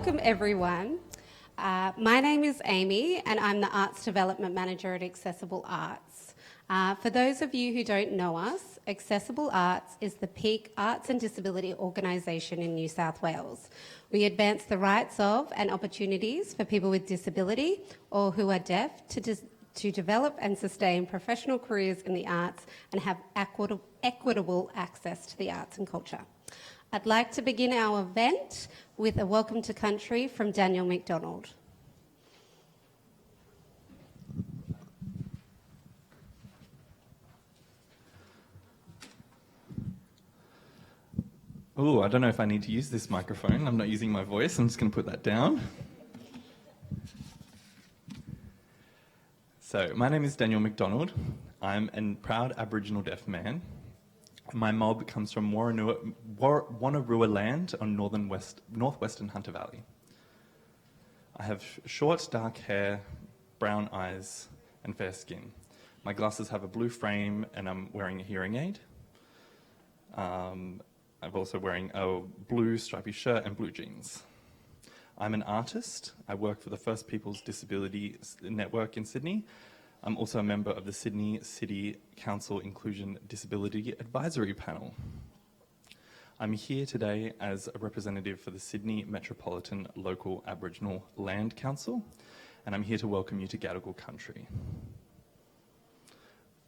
Welcome everyone. My name is Amy and I'm the Arts Development Manager at Accessible Arts. For those of you who don't know us, Accessible Arts is the peak arts and disability organisation in New South Wales. We advance the rights of and opportunities for people with disability or who are deaf to develop and sustain professional careers in the arts and have equitable access to the arts and culture. I'd like to begin our event with a welcome to country from Daniel McDonald. Oh, I don't know if I need to use this microphone. I'm not using my voice. I'm just going to put that down. So, my name is Daniel McDonald. I'm a proud Aboriginal deaf man. My mob comes from Wonnarua land on northwestern Hunter Valley. I have short, dark hair, brown eyes, and fair skin. My glasses have a blue frame, and I'm wearing a hearing aid. I'm also wearing a blue stripy shirt and blue jeans. I'm an artist. I work for the First Peoples Disability Network in Sydney. I'm also a member of the Sydney City Council Inclusion Disability Advisory Panel. I'm here today as a representative for the Sydney Metropolitan Local Aboriginal Land Council, and I'm here to welcome you to Gadigal country.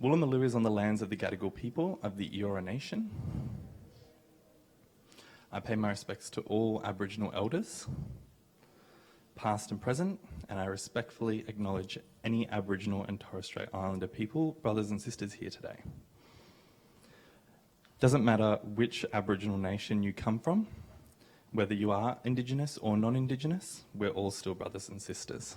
Woolloomooloo is on the lands of the Gadigal people of the Eora Nation. I pay my respects to all Aboriginal elders, past and present, and I respectfully acknowledge any Aboriginal and Torres Strait Islander people, brothers and sisters here today. Doesn't matter which Aboriginal nation you come from, whether you are Indigenous or non-Indigenous, we're all still brothers and sisters.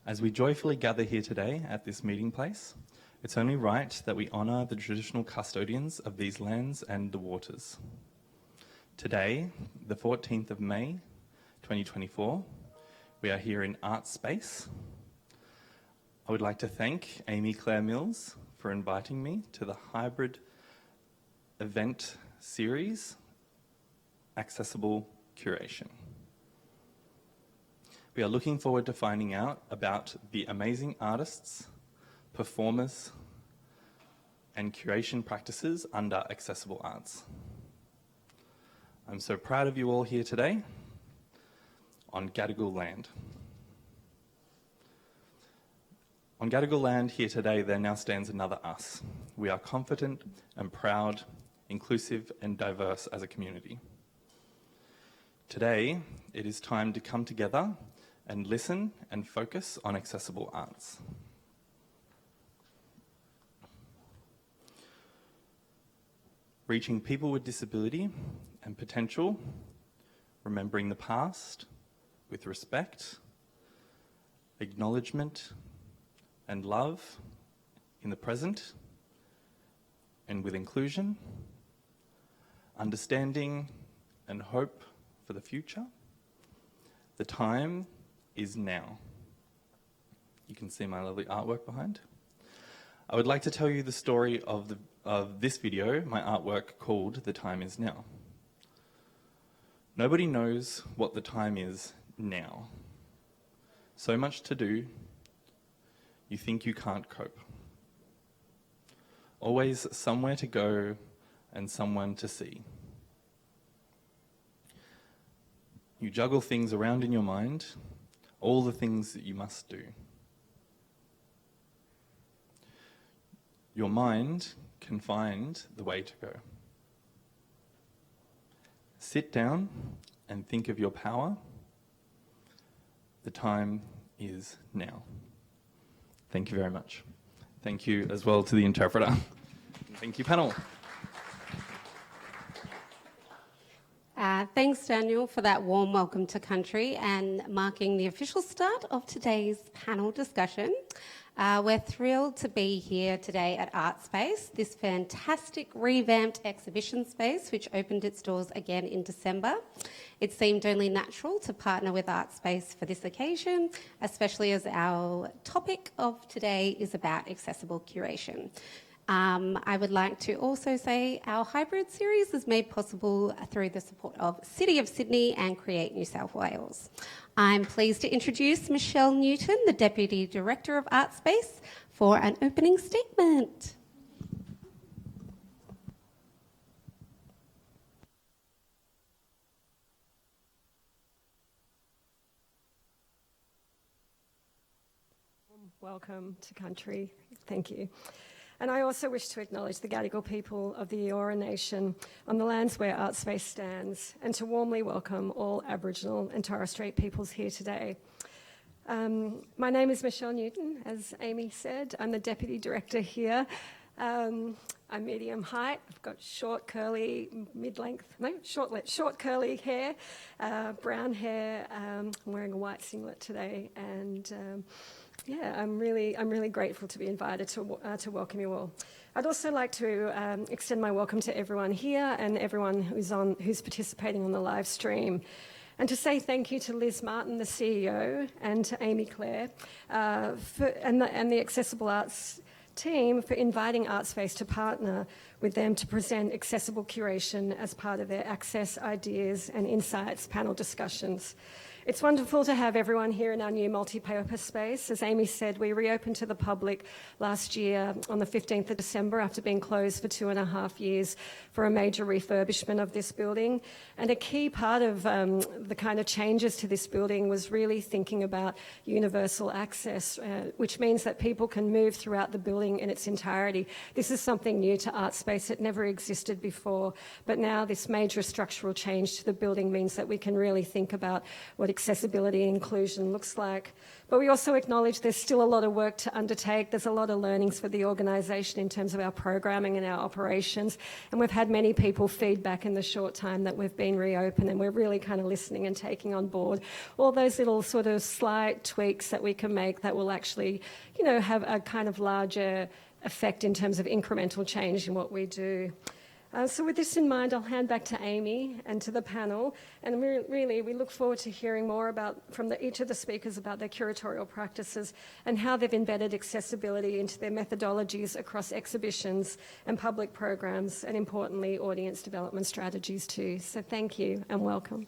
As we joyfully gather here today at this meeting place, it's only right that we honour the traditional custodians of these lands and the waters. Today, the 14th of May, 2024, we are here in Art Space. I would like to thank Amy Claire Mills for inviting me to the hybrid event series, Accessible Curation. We are looking forward to finding out about the amazing artists, performers, and curation practices under Accessible Arts. I'm so proud of you all here today on Gadigal land. On Gadigal land here today, there now stands another us. We are confident and proud, inclusive and diverse as a community. Today, it is time to come together and listen and focus on accessible arts. Reaching people with disability and potential, remembering the past with respect, acknowledgement and love in the present, and with inclusion, understanding and hope for the future. The time is now. You can see my lovely artwork behind. I would like to tell you the story of this video, my artwork called The Time Is Now. Nobody knows what the time is now. So much to do, you think you can't cope. Always somewhere to go and someone to see. You juggle things around in your mind, all the things that you must do. Your mind can find the way to go. Sit down and think of your power. The time is now. Thank you very much. Thank you as well to the interpreter. Thank you, panel. Thanks, Daniel, for that warm welcome to country and marking the official start of today's panel discussion. We're thrilled to be here today at Art Space, this fantastic revamped exhibition space which opened its doors again in December. It seemed only natural to partner with Art Space for this occasion, especially as our topic of today is about accessible curation. I would like to also say our hybrid series is made possible through the support of City of Sydney and Create New South Wales. I'm pleased to introduce Michelle Newton, the Deputy Director of Artspace, for an opening statement. Welcome to country. Thank you. And I also wish to acknowledge the Gadigal people of the Eora Nation on the lands where Artspace stands, and to warmly welcome all Aboriginal and Torres Strait peoples here today. My name is Michelle Newton, as Amy said. I'm the Deputy Director here. I'm medium height. I've got short curly hair, brown hair. I'm wearing a white singlet today, and I'm really grateful to be invited to welcome you all. I'd also like to extend my welcome to everyone here and everyone who's participating on the live stream, and to say thank you to Liz Martin, the CEO, and to Amy Clare and the Accessible Arts team for inviting Artspace to partner with them to present accessible curation as part of their Access, Ideas and Insights panel discussions. It's wonderful to have everyone here in our new multi-purpose space. As Amy said, we reopened to the public last year on the 15th of December after being closed for 2.5 years for a major refurbishment of this building. And a key part of the kind of changes to this building was really thinking about universal access, which means that people can move throughout the building in its entirety. This is something new to Artspace. It never existed before, but now this major structural change to the building means that we can really think about what accessibility and inclusion looks like. But we also acknowledge there's still a lot of work to undertake. There's a lot of learnings for the organisation in terms of our programming and our operations. And we've had many people feedback in the short time that we've been reopened, and we're really kind of listening and taking on board all those little sort of slight tweaks that we can make that will actually, have a kind of larger effect in terms of incremental change in what we do. So with this in mind, I'll hand back to Amy and to the panel, and we look forward to hearing more from each of the speakers about their curatorial practices and how they've embedded accessibility into their methodologies across exhibitions and public programs, and importantly, audience development strategies too. So thank you and welcome.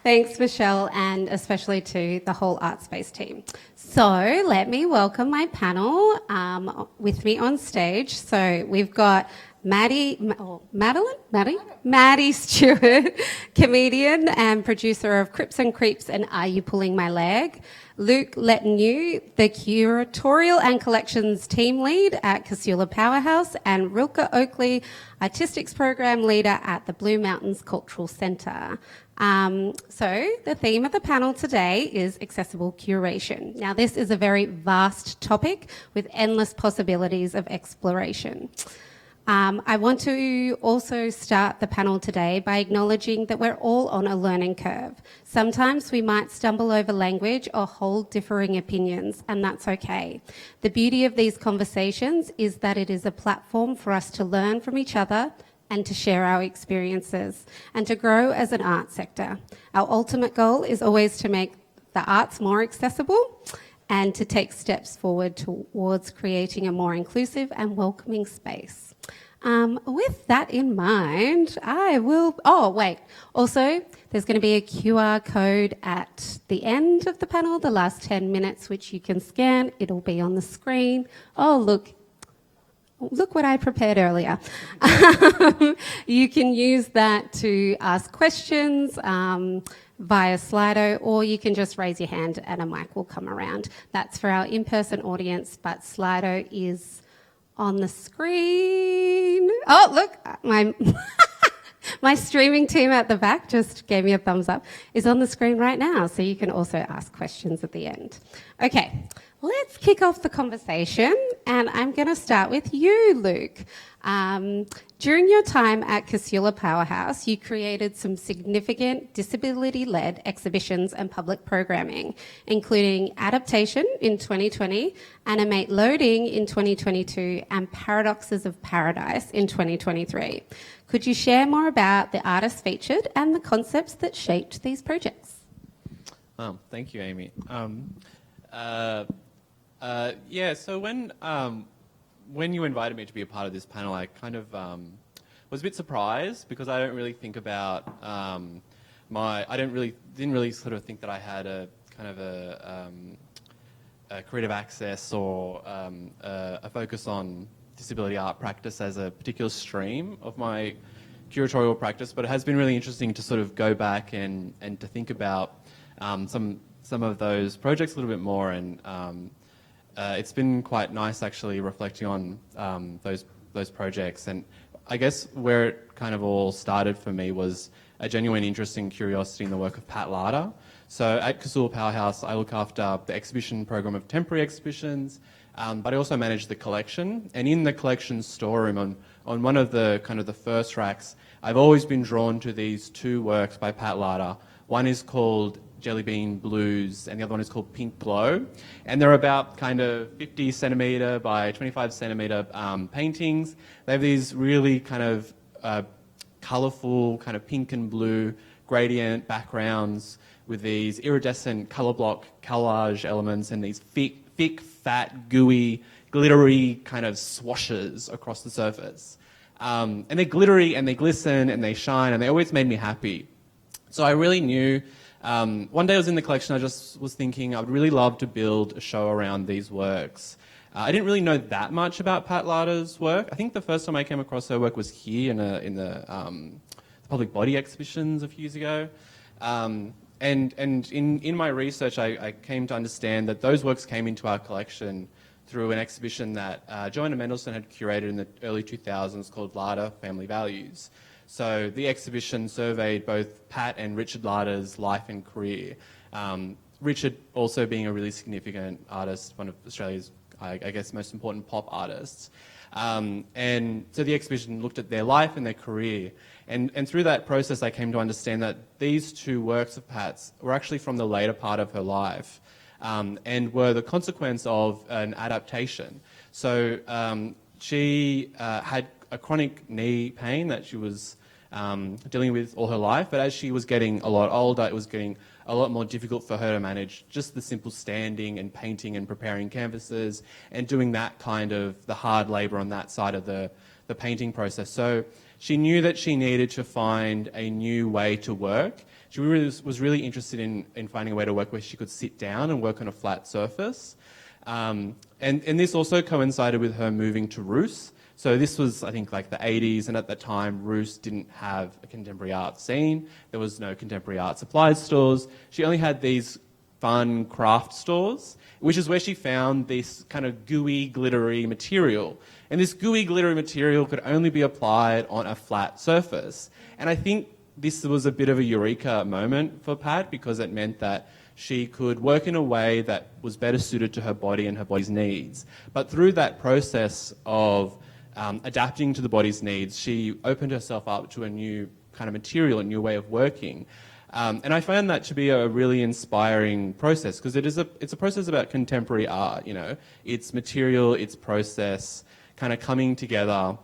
Thanks, Michelle, and especially to the whole Artspace team. So let me welcome my panel with me on stage. So we've got Maddie Stewart, comedian and producer of Crips and Creeps and Are You Pulling My Leg? Luke Letnew, the curatorial and collections team lead at Casula Powerhouse, and Rilke Oakley, artistics program leader at the Blue Mountains Cultural Centre. So the theme of the panel today is accessible curation. Now, this is a very vast topic with endless possibilities of exploration. I want to also start the panel today by acknowledging that we're all on a learning curve. Sometimes we might stumble over language or hold differing opinions, and that's okay. The beauty of these conversations is that it is a platform for us to learn from each other and to share our experiences and to grow as an art sector. Our ultimate goal is always to make the arts more accessible and to take steps forward towards creating a more inclusive and welcoming space. With that in mind, also, there's going to be a QR code at the end of the panel, the last 10 minutes, which you can scan. It'll be on the screen. Oh, look what I prepared earlier. You can use that to ask questions via Slido, or you can just raise your hand and a mic will come around. That's for our in-person audience, but Slido is on the screen. Oh, look, my streaming team at the back just gave me a thumbs up. Is on the screen right now, so you can also ask questions at the end. Okay, let's kick off the conversation, and I'm going to start with you, Luke. During your time at Casula Powerhouse, you created some significant disability-led exhibitions and public programming, including Adaptation in 2020, Animate Loading in 2022, and Paradoxes of Paradise in 2023. Could you share more about the artists featured and the concepts that shaped these projects? Thank you, Amy. Yeah, so when you invited me to be a part of this panel, I kind of was a bit surprised because I don't really think about I didn't really sort of think that I had a kind of a creative access or a focus on disability art practice as a particular stream of my curatorial practice, but it has been really interesting to sort of go back and to think about some of those projects a little bit more, and it's been quite nice actually reflecting on those projects. And I guess where it kind of all started for me was a genuine interest and curiosity in the work of Pat Larder. So at Casula Powerhouse, I look after the exhibition program of temporary exhibitions, but I also manage the collection. And in the collection storeroom, on one of the kind of the first racks, I've always been drawn to these two works by Pat Larder. One is called Jelly Bean Blues, and the other one is called Pink Glow. And they're about kind of 50 centimetre by 25 centimetre paintings. They have these really kind of colourful, kind of pink and blue gradient backgrounds with these iridescent colour block collage elements and these thick, fat, gooey, glittery kind of swashes across the surface. And they're glittery and they glisten and they shine and they always made me happy. So I really knew, one day I was in the collection, I just was thinking I would really love to build a show around these works. I didn't really know that much about Pat Larder's work. I think the first time I came across her work was here in the public body exhibitions a few years ago. And in my research, I came to understand that those works came into our collection through an exhibition that Joanna Mendelsohn had curated in the early 2000s called Larder Family Values. So the exhibition surveyed both Pat and Richard Larder's life and career. Richard also being a really significant artist, one of Australia's, I guess, most important pop artists. And so the exhibition looked at their life and their career. And through that process, I came to understand that these two works of Pat's were actually from the later part of her life, and were the consequence of an adaptation. So she had a chronic knee pain that she was dealing with all her life, but as she was getting a lot older, it was getting a lot more difficult for her to manage just the simple standing and painting and preparing canvases and doing that kind of the hard labour on that side of the painting process. So she knew that she needed to find a new way to work. She was really interested in finding a way to work where she could sit down and work on a flat surface. And this also coincided with her moving to Roos. So this was, I think, like the 80s, and at that time, Roos didn't have a contemporary art scene. There was no contemporary art supplies stores. She only had these fun craft stores, which is where she found this kind of gooey, glittery material. And this gooey, glittery material could only be applied on a flat surface. And I think this was a bit of a eureka moment for Pat, because it meant that she could work in a way that was better suited to her body and her body's needs. But through that process of adapting to the body's needs, she opened herself up to a new kind of material, a new way of working. And I found that to be a really inspiring process, because it's a process about contemporary art, you know. It's material, it's process, kind of coming together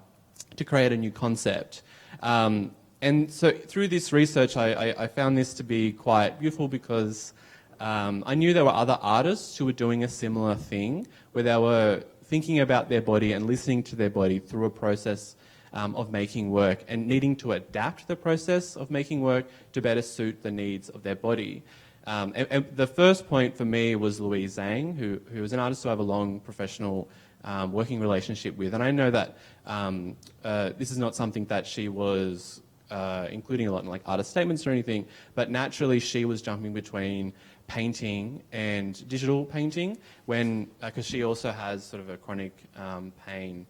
to create a new concept. And so through this research, I found this to be quite beautiful, because I knew there were other artists who were doing a similar thing, where they were thinking about their body and listening to their body through a process of making work, and needing to adapt the process of making work to better suit the needs of their body. And the first point for me was Louise Zhang, who was an artist who I have a long professional working relationship with. And I know that this is not something that she was including a lot in like artist statements or anything, but naturally she was jumping between painting and digital painting, because she also has sort of a chronic pain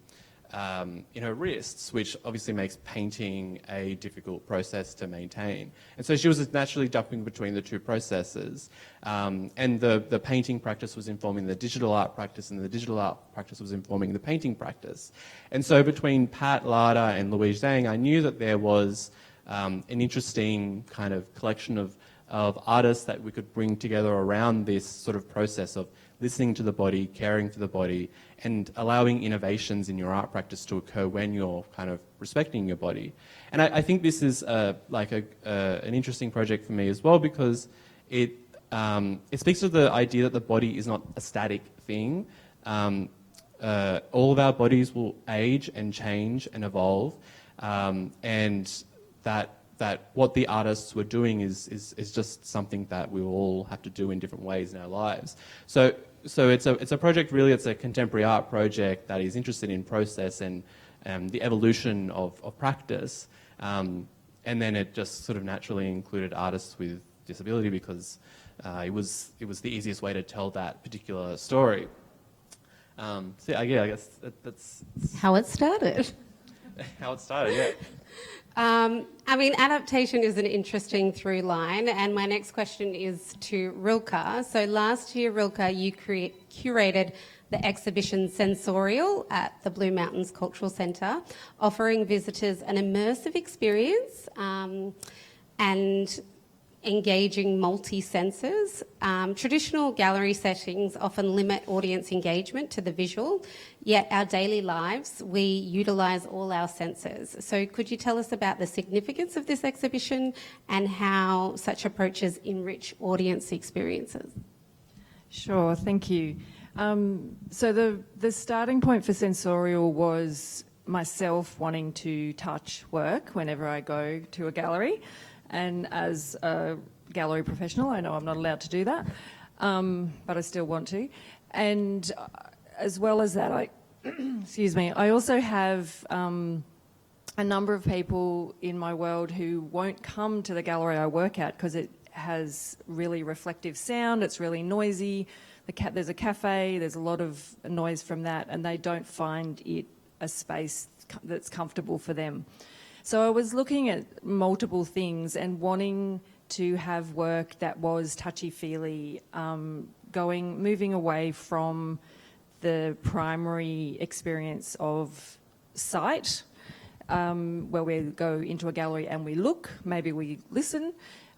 in her wrists, which obviously makes painting a difficult process to maintain. And so she was naturally jumping between the two processes. And the painting practice was informing the digital art practice, and the digital art practice was informing the painting practice. And so between Pat Larder and Louise Zhang, I knew that there was an interesting kind of collection of artists that we could bring together around this sort of process of listening to the body, caring for the body, and allowing innovations in your art practice to occur when you're kind of respecting your body. And I think this is an interesting project for me as well, because it speaks to the idea that the body is not a static thing. All of our bodies will age and change and evolve, and that what the artists were doing is just something that we all have to do in different ways in our lives. So it's a project, really. It's a contemporary art project that is interested in process and the evolution of practice. And then it just sort of naturally included artists with disability because it was the easiest way to tell that particular story. So yeah, I guess that's How it started. how it started. Yeah. I mean, adaptation is an interesting through line, and my next question is to Rilke. So last year, Rilke, you curated the exhibition Sensorial at the Blue Mountains Cultural Centre, offering visitors an immersive experience and engaging multi-senses. Traditional gallery settings often limit audience engagement to the visual, yet our daily lives, we utilise all our senses. So could you tell us about the significance of this exhibition and how such approaches enrich audience experiences? Sure, thank you. So the starting point for Sensorial was myself wanting to touch work whenever I go to a gallery. And as a gallery professional, I know I'm not allowed to do that, but I still want to. And as well as that, I also have a number of people in my world who won't come to the gallery I work at because it has really reflective sound, it's really noisy. There's a cafe, there's a lot of noise from that, and they don't find it a space that's comfortable for them. So I was looking at multiple things and wanting to have work that was touchy-feely, moving away from the primary experience of sight, where we go into a gallery and we look, maybe we listen.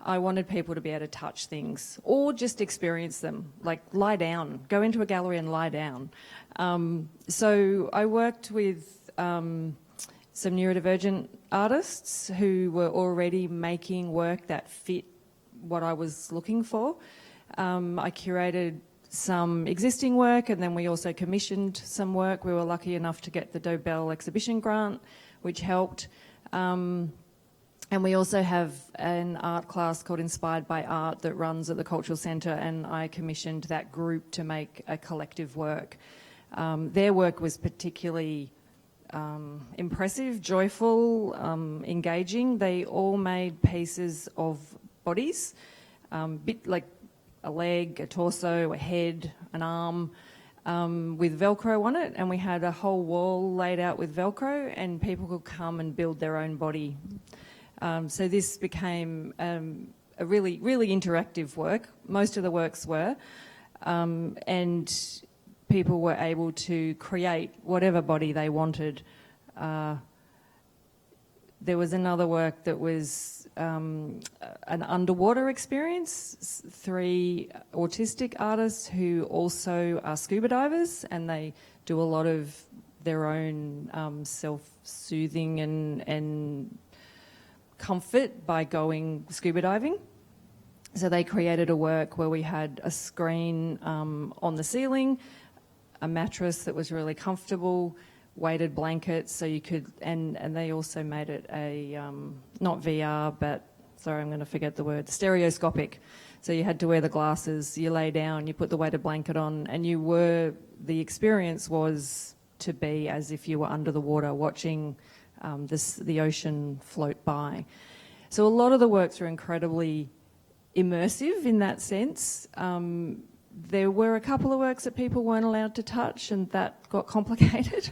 I wanted people to be able to touch things or just experience them, like lie down, go into a gallery and lie down. So I worked with some neurodivergent artists who were already making work that fit what I was looking for. I curated some existing work and then we also commissioned some work. We were lucky enough to get the Dobell exhibition grant, which helped. And we also have an art class called Inspired by Art that runs at the Cultural Centre, and I commissioned that group to make a collective work. Their work was particularly impressive, joyful, engaging. They all made pieces of bodies, bit like a leg, a torso, a head, an arm, with Velcro on it, and we had a whole wall laid out with Velcro, and people could come and build their own body. So this became a really, really interactive work. Most of the works were, and people were able to create whatever body they wanted. There was another work that was an underwater experience. 3 autistic artists who also are scuba divers, and they do a lot of their own self-soothing and comfort by going scuba diving. So they created a work where we had a screen on the ceiling, a mattress that was really comfortable, weighted blankets, so you could, and they also made it a, not VR, but, sorry, I'm going to forget the word, stereoscopic. So you had to wear the glasses, you lay down, you put the weighted blanket on, and the experience was to be as if you were under the water watching the ocean float by. So a lot of the works were incredibly immersive in that sense. There were a couple of works that people weren't allowed to touch, and that got complicated.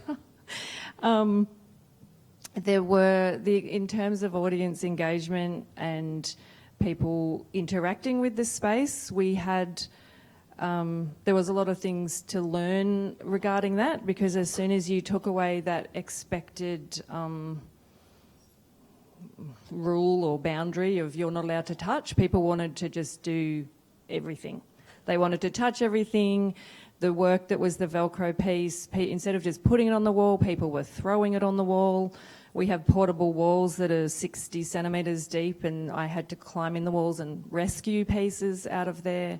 There were, in terms of audience engagement and people interacting with the space, we had, there was a lot of things to learn regarding that, because as soon as you took away that expected rule or boundary of you're not allowed to touch, people wanted to just do everything. They wanted to touch everything. The work that was the Velcro piece, instead of just putting it on the wall, people were throwing it on the wall. We have portable walls that are 60 centimetres deep, and I had to climb in the walls and rescue pieces out of there.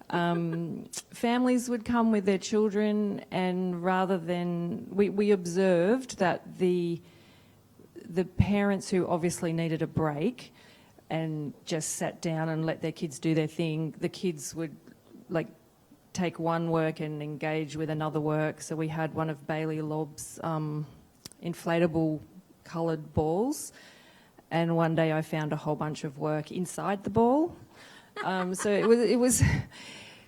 Families would come with their children, and rather than... We observed that the parents who obviously needed a break and just sat down and let their kids do their thing, the kids would like take one work and engage with another work. So we had one of Bailey Lobb's inflatable coloured balls, and one day I found a whole bunch of work inside the ball. So it was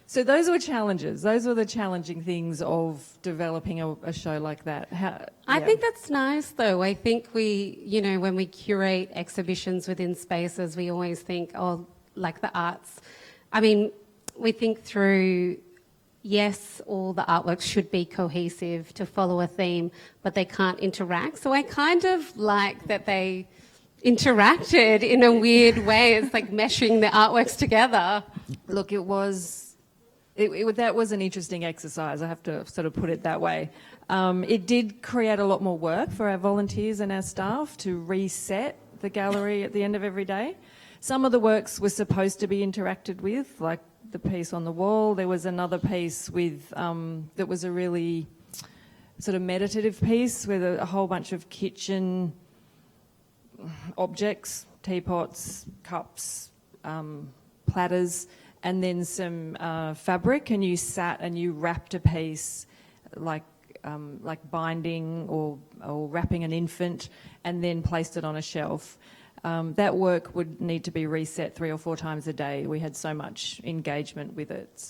so those were challenges. Those were the challenging things of developing a show like that. I think that's nice, though. I think we, when we curate exhibitions within spaces, we always think, like the arts. I mean, we think through, yes, all the artworks should be cohesive to follow a theme, but they can't interact. So I kind of like that they interacted in a weird way. It's like meshing the artworks together. Look, that was an interesting exercise. I have to sort of put it that way. It did create a lot more work for our volunteers and our staff to reset the gallery at the end of every day. Some of the works were supposed to be interacted with, like the piece on the wall. There was another piece with that was a really sort of meditative piece with a whole bunch of kitchen objects, teapots, cups, platters, and then some fabric, and you sat and you wrapped a piece like binding or wrapping an infant, and then placed it on a shelf. That work would need to be reset 3 or 4 times a day. We had so much engagement with it.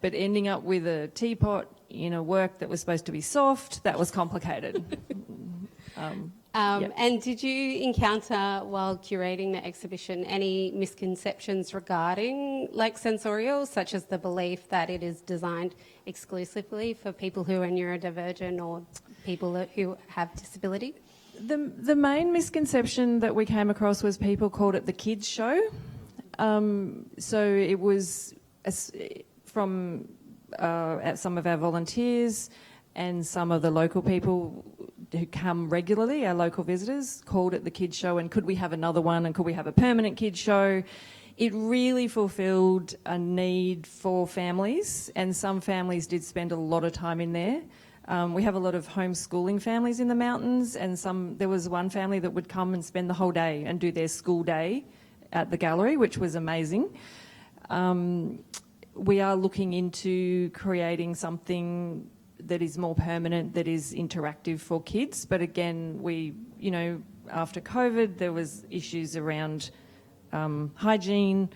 But ending up with a teapot in a work that was supposed to be soft, that was complicated. Yep. And did you encounter, while curating the exhibition, any misconceptions regarding like sensorial, such as the belief that it is designed exclusively for people who are neurodivergent or people who have disability? The main misconception that we came across was people called it the kids' show. So it was from some of our volunteers and some of the local people who come regularly, our local visitors, called it the kids' show, and could we have another one, and could we have a permanent kids' show? It really fulfilled a need for families, and some families did spend a lot of time in there. We have a lot of homeschooling families in the mountains, and there was one family that would come and spend the whole day and do their school day at the gallery, which was amazing. We are looking into creating something that is more permanent, that is interactive for kids. But again, after COVID, there was issues around hygiene.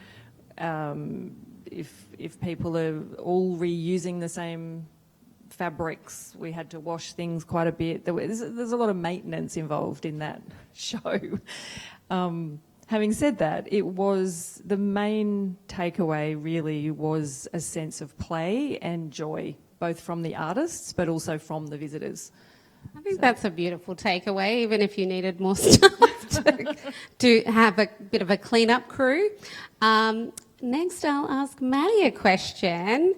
If people are all reusing the same fabrics, we had to wash things quite a bit. There's a lot of maintenance involved in that show. Having said that, the main takeaway really was a sense of play and joy, both from the artists but also from the visitors. I think that's a beautiful takeaway, even if you needed more staff to have a bit of a clean-up crew. Next, I'll ask Maddie a question.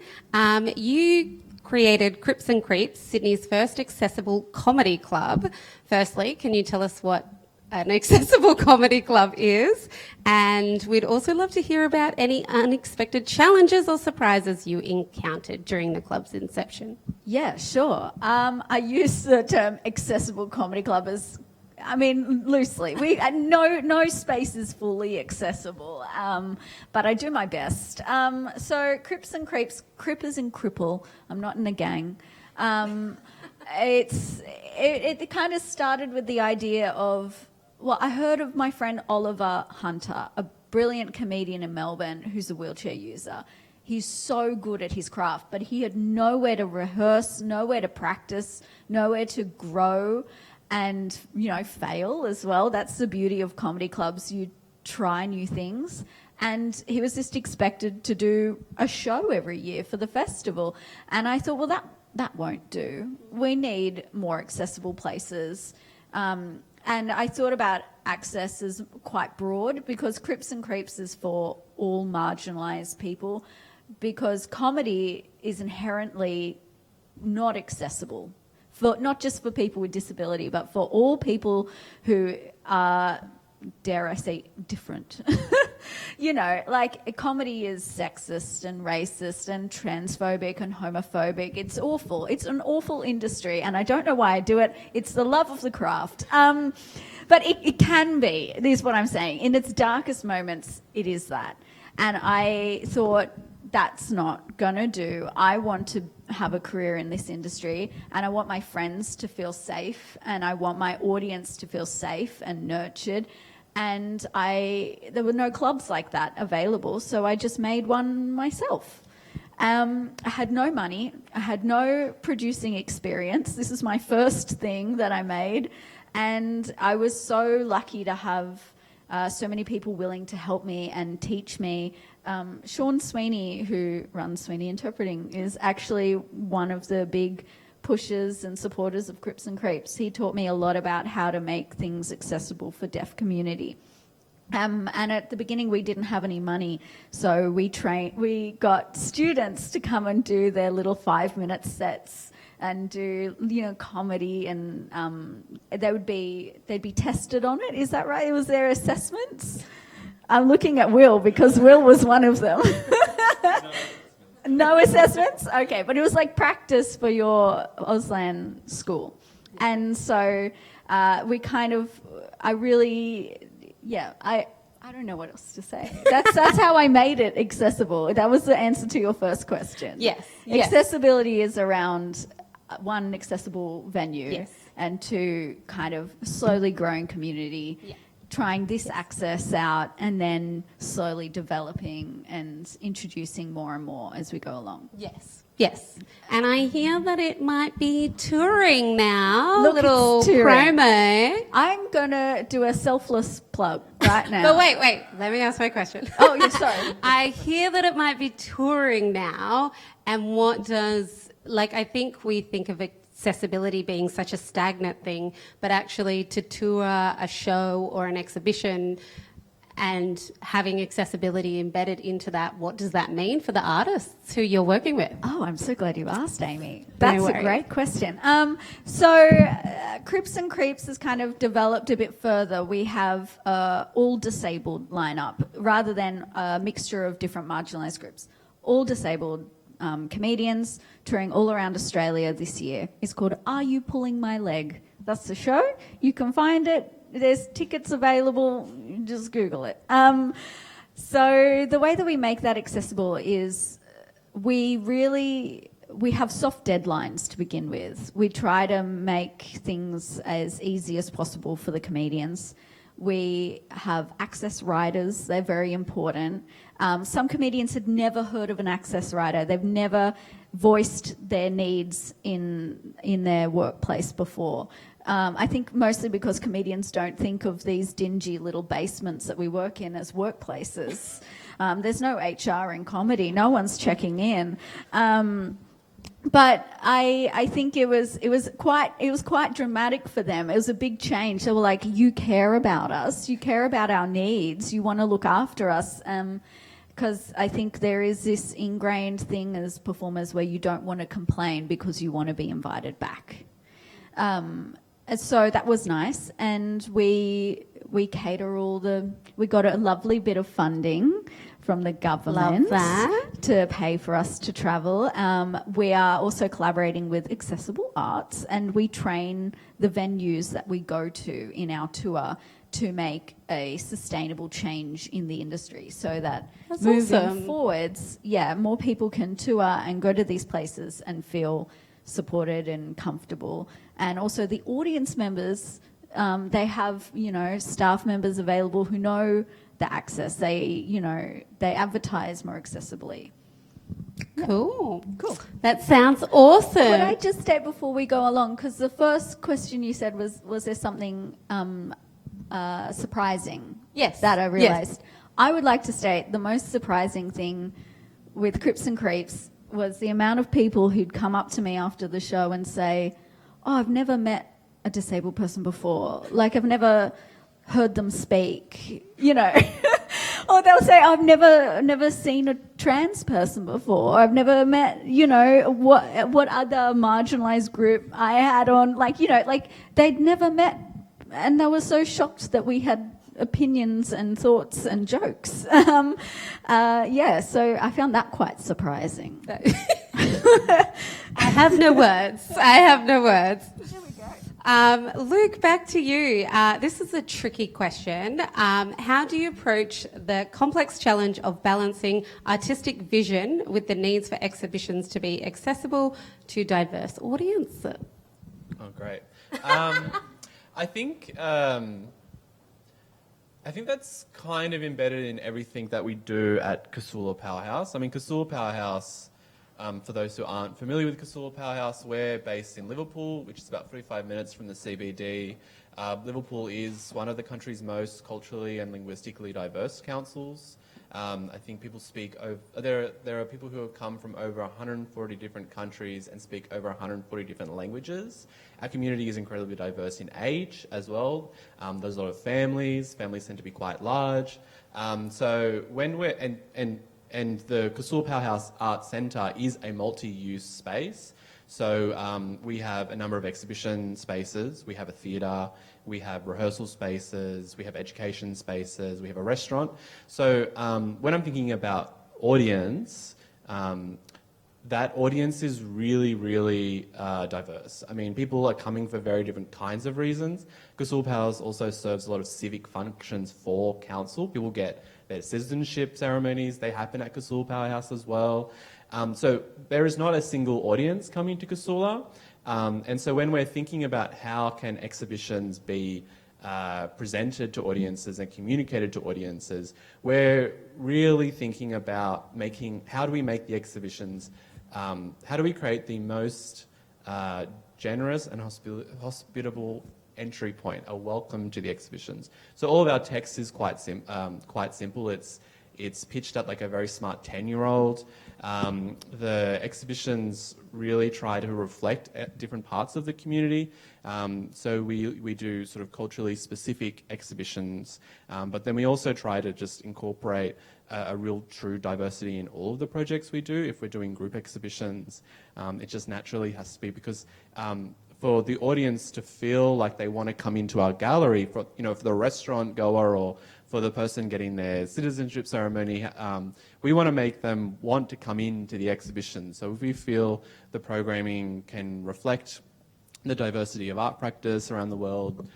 You created Crips and Creeps, Sydney's first accessible comedy club. Firstly, can you tell us what an accessible comedy club is? And we'd also love to hear about any unexpected challenges or surprises you encountered during the club's inception. Yeah, sure. I use the term accessible comedy club as, loosely. No space is fully accessible, but I do my best. So Crips and Creeps, Crippers and Cripple. I'm not in a gang. It kind of started with the idea of, I heard of my friend Oliver Hunter, a brilliant comedian in Melbourne who's a wheelchair user. He's so good at his craft, but he had nowhere to rehearse, nowhere to practice, nowhere to grow and, fail as well. That's the beauty of comedy clubs. You try new things. And he was just expected to do a show every year for the festival. And I thought, that won't do. We need more accessible places. And I thought about access as quite broad, because Crips and Creeps is for all marginalised people, because comedy is inherently not accessible for not just for people with disability, but for all people who are, dare I say, different. You know, like comedy is sexist and racist and transphobic and homophobic. It's awful. It's an awful industry, and I don't know why I do it. It's the love of the craft. But it can be, this is what I'm saying. In its darkest moments, it is that. And I thought, that's not going to do. I want to have a career in this industry, and I want my friends to feel safe, and I want my audience to feel safe and nurtured. And there were no clubs like that available, so I just made one myself. I had no money. I had no producing experience. This is my first thing that I made. And I was so lucky to have so many people willing to help me and teach me. Sean Sweeney, who runs Sweeney Interpreting, is actually one of the big pushers and supporters of Crips and Creeps. He taught me a lot about how to make things accessible for deaf community. And at the beginning, we didn't have any money, so we got students to come and do their little 5-minute sets and do, you know, comedy, and they'd be tested on it. Is that right? It was their assessments. I'm looking at Will because Will was one of them. No assessments? Okay, but it was like practice for your Auslan school. And so I don't know what else to say. That's how I made it accessible. That was the answer to your first question. Yes. Accessibility is around one, accessible venue, Yes. and two, kind of slowly growing community. Yeah. Trying this access out, and then slowly developing and introducing more and more as we go along. Yes. And I hear that it might be touring now. Look, little it's touring. promo. I'm going to do a selfless plug right now. But wait. Let me ask my question. Oh, yeah, sorry. I hear that it might be touring now. And what does, like, I think we think of accessibility being such a stagnant thing, but actually to tour a show or an exhibition and having accessibility embedded into that, what does that mean for the artists who you're working with? Oh, I'm so glad you asked, Amy. No That's a worries. great question. So Crips and Creeps has kind of developed a bit further. We have all disabled lineup rather than a mixture of different marginalised groups. All disabled comedians touring all around Australia this year. It's called Are You Pulling My Leg? That's the show. You can find it. There's tickets available. Just Google it. So the way that we make that accessible is we have soft deadlines to begin with. We try to make things as easy as possible for the comedians. We have access riders. They're very important. Some comedians had never heard of an access rider. They've never voiced their needs in their workplace before. I think mostly because comedians don't think of these dingy little basements that we work in as workplaces. There's no HR in comedy. No one's checking in. But I think it was quite dramatic for them. It was a big change. They were like, you care about us. You care about our needs. You want to look after us. Because I think there is this ingrained thing as performers where you don't want to complain because you want to be invited back. And so that was nice, and we cater we got a lovely bit of funding from the government to pay for us to travel. We are also collaborating with Accessible Arts, and we train the venues that we go to in our tour to make a sustainable change in the industry, so that moving forwards, more people can tour and go to these places and feel supported and comfortable. And also the audience members, they have, staff members available who know the access. They advertise more accessibly. Cool. That sounds awesome. Could I just state before we go along, because the first question you said was there something surprising? Yes. That I realised. Yes. I would like to state the most surprising thing with Crips and Creeps was the amount of people who'd come up to me after the show and say, oh, I've never met a disabled person before. Like, I've never heard them speak, or Or they'll say, I've never seen a trans person before. I've never met, what other marginalized group I had on, like they'd never met, and they were so shocked that we had opinions and thoughts and jokes. So I found that quite surprising. I have no words. Luke, back to you. This is a tricky question. How do you approach the complex challenge of balancing artistic vision with the needs for exhibitions to be accessible to diverse audiences? Oh, great. I think that's kind of embedded in everything that we do at Casula Powerhouse. I mean, Casula Powerhouse, for those who aren't familiar with Casula Powerhouse, we're based in Liverpool, which is about 45 minutes from the CBD. Liverpool is one of the country's most culturally and linguistically diverse councils. I think people speak over, there are people who have come from over 140 different countries and speak over 140 different languages. Our community is incredibly diverse in age as well. There's a lot of families. Families tend to be quite large. So when we're, and the Casula Powerhouse Arts Centre is a multi-use space. So we have a number of exhibition spaces. We have a theatre, we have rehearsal spaces, we have education spaces, we have a restaurant. So when I'm thinking about audience, that audience is really, really diverse. I mean, people are coming for very different kinds of reasons. Casula Powerhouse also serves a lot of civic functions for council. People get their citizenship ceremonies, they happen at Casula Powerhouse as well. So there is not a single audience coming to Casula. And so when we're thinking about how can exhibitions be presented to audiences and communicated to audiences, we're really thinking about how do we make the exhibitions, how do we create the most generous and hospitable entry point, a welcome to the exhibitions. So all of our text is quite simple. It's pitched at like a very smart 10-year-old. The exhibitions really try to reflect different parts of the community. So we do sort of culturally specific exhibitions, but then we also try to just incorporate a real true diversity in all of the projects we do. If we're doing group exhibitions, it just naturally has to be because for the audience to feel like they want to come into our gallery, for the restaurant goer or for the person getting their citizenship ceremony, we want to make them want to come into the exhibition. So if we feel the programming can reflect the diversity of art practice around the world,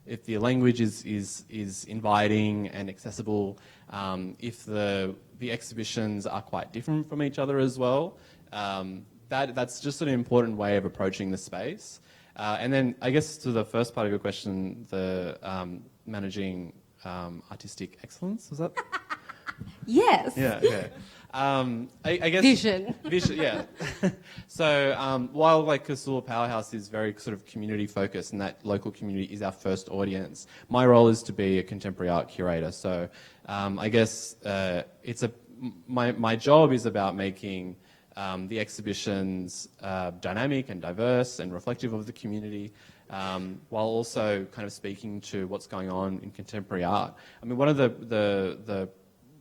if the language is inviting and accessible, if the exhibitions are quite different from each other as well, that's just an important way of approaching the space. And then I guess to the first part of your question, the managing artistic excellence, was that? Yes. Yeah, okay. I guess Vision, yeah. So while like Casula Powerhouse is very sort of community focused and that local community is our first audience, my role is to be a contemporary art curator. So I guess my job is about making the exhibitions dynamic and diverse and reflective of the community, while also kind of speaking to what's going on in contemporary art. I mean, one of the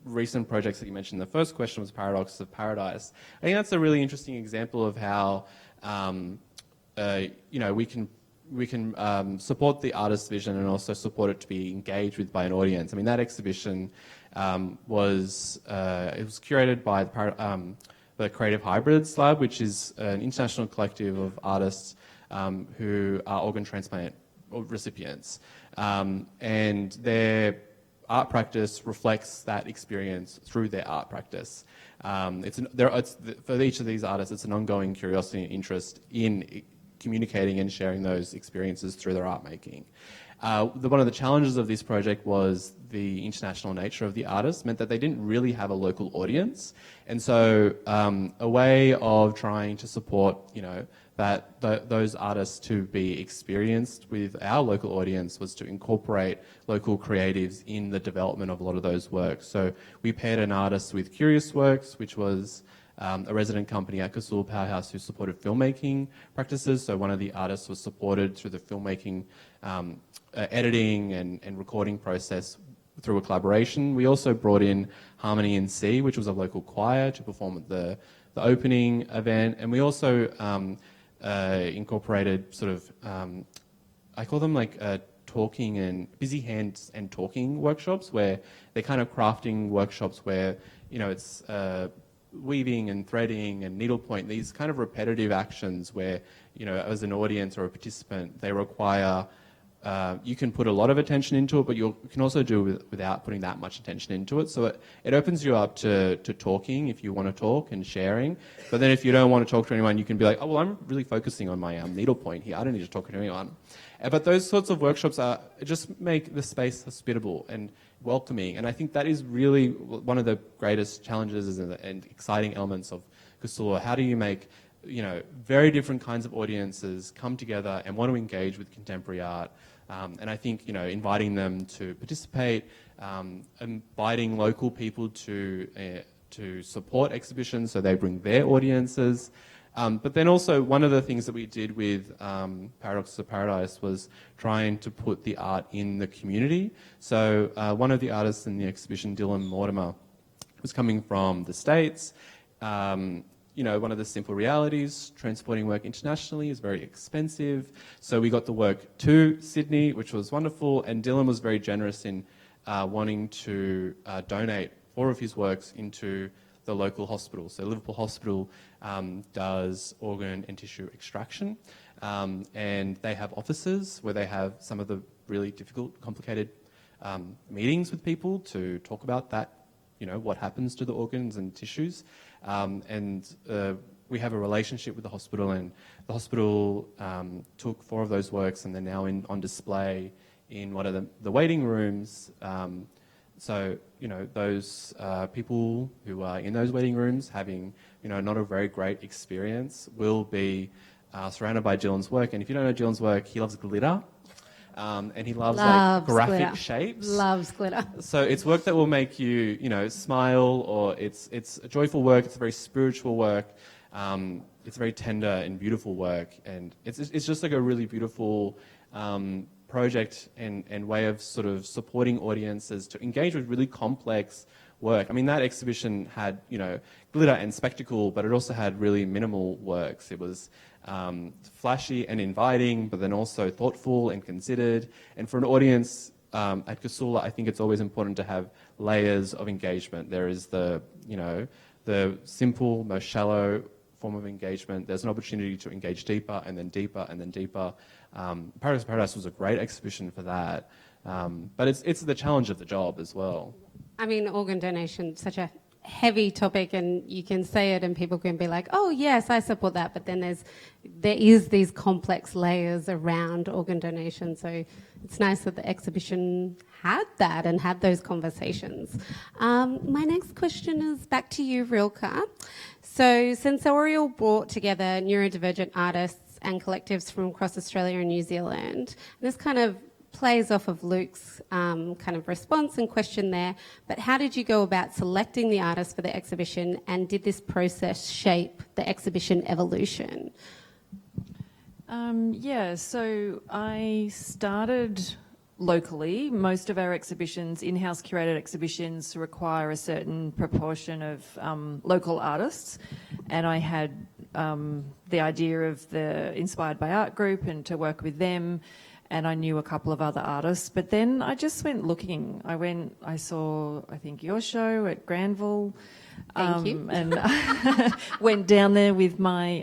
recent projects that you mentioned in the first question was Paradox of Paradise. I think that's a really interesting example of how we can support the artist's vision and also support it to be engaged with by an audience. I mean, that exhibition was curated by the Creative Hybrids Lab, which is an international collective of artists who are organ transplant recipients. And their art practice reflects that experience through their art practice. For each of these artists, it's an ongoing curiosity and interest in communicating and sharing those experiences through their art making. One of the challenges of this project was the international nature of the artists meant that they didn't really have a local audience. And so a way of trying to support, those artists to be experienced with our local audience was to incorporate local creatives in the development of a lot of those works. So we paired an artist with Curious Works, which was a resident company at Casula Powerhouse who supported filmmaking practices. So one of the artists was supported through the filmmaking editing and recording process through a collaboration. We also brought in Harmony in C, which was a local choir, to perform at the opening event. And we also incorporated sort of, I call them like talking and busy hands and talking workshops, where they're kind of crafting workshops where, you know, it's weaving and threading and needlepoint, these kind of repetitive actions where, you know, as an audience or a participant, they require, you can put a lot of attention into it, but you can also do it without putting that much attention into it. So it opens you up to talking if you want to talk and sharing. But then if you don't want to talk to anyone, you can be like, oh, well, I'm really focusing on my needlepoint here. I don't need to talk to anyone. But those sorts of workshops just make the space hospitable and welcoming. And I think that is really one of the greatest challenges and exciting elements of Kusula. How do you make, you know, very different kinds of audiences come together and want to engage with contemporary art? And I think, you know, inviting them to participate, inviting local people to support exhibitions so they bring their audiences. But then also one of the things that we did with Paradoxes of Paradise was trying to put the art in the community. So one of the artists in the exhibition, Dylan Mortimer, was coming from the States. You know, one of the simple realities, transporting work internationally is very expensive. So we got the work to Sydney, which was wonderful. And Dylan was very generous in wanting to donate 4 of his works into the local hospital. So Liverpool Hospital does organ and tissue extraction. And they have offices where they have some of the really difficult, complicated meetings with people to talk about that, you know, what happens to the organs and tissues. We have a relationship with the hospital, and the hospital took 4 of those works, and they're now on display in one of the waiting rooms. So, you know, those people who are in those waiting rooms having, you know, not a very great experience will be surrounded by Dylan's work. And if you don't know Dylan's work, he loves glitter. And he loves like graphic glitter. shapes. Loves glitter. So it's work that will make you, you know, smile, or it's a joyful work. It's a very spiritual work. It's very tender and beautiful work, and it's just like a really beautiful project and way of sort of supporting audiences to engage with really complex work. I mean, that exhibition had, you know, glitter and spectacle, but it also had really minimal works. It was flashy and inviting, but then also thoughtful and considered. And for an audience at Kusula, I think it's always important to have layers of engagement. There is the, you know, the simple, most shallow form of engagement. There's an opportunity to engage deeper and then deeper and then deeper. Paradox of Paradise was a great exhibition for that. But it's the challenge of the job as well. I mean, organ donation, such a heavy topic, and you can say it and people can be like, oh yes, I support that, but then there is these complex layers around organ donation. So it's nice that the exhibition had that and had those conversations. My next question is back to you, Rilke. So Sensorial brought together neurodivergent artists and collectives from across Australia and New Zealand. This kind of plays off of Luke's kind of response and question there, but how did you go about selecting the artists for the exhibition, and did this process shape the exhibition evolution? Yeah, so I started locally. Most of our exhibitions, in-house curated exhibitions, require a certain proportion of local artists, and I had the idea of the Inspired by Art group and to work with them, and I knew a couple of other artists. But then I just went looking. I saw, I think, your show at Granville. Thank you. And went down there with my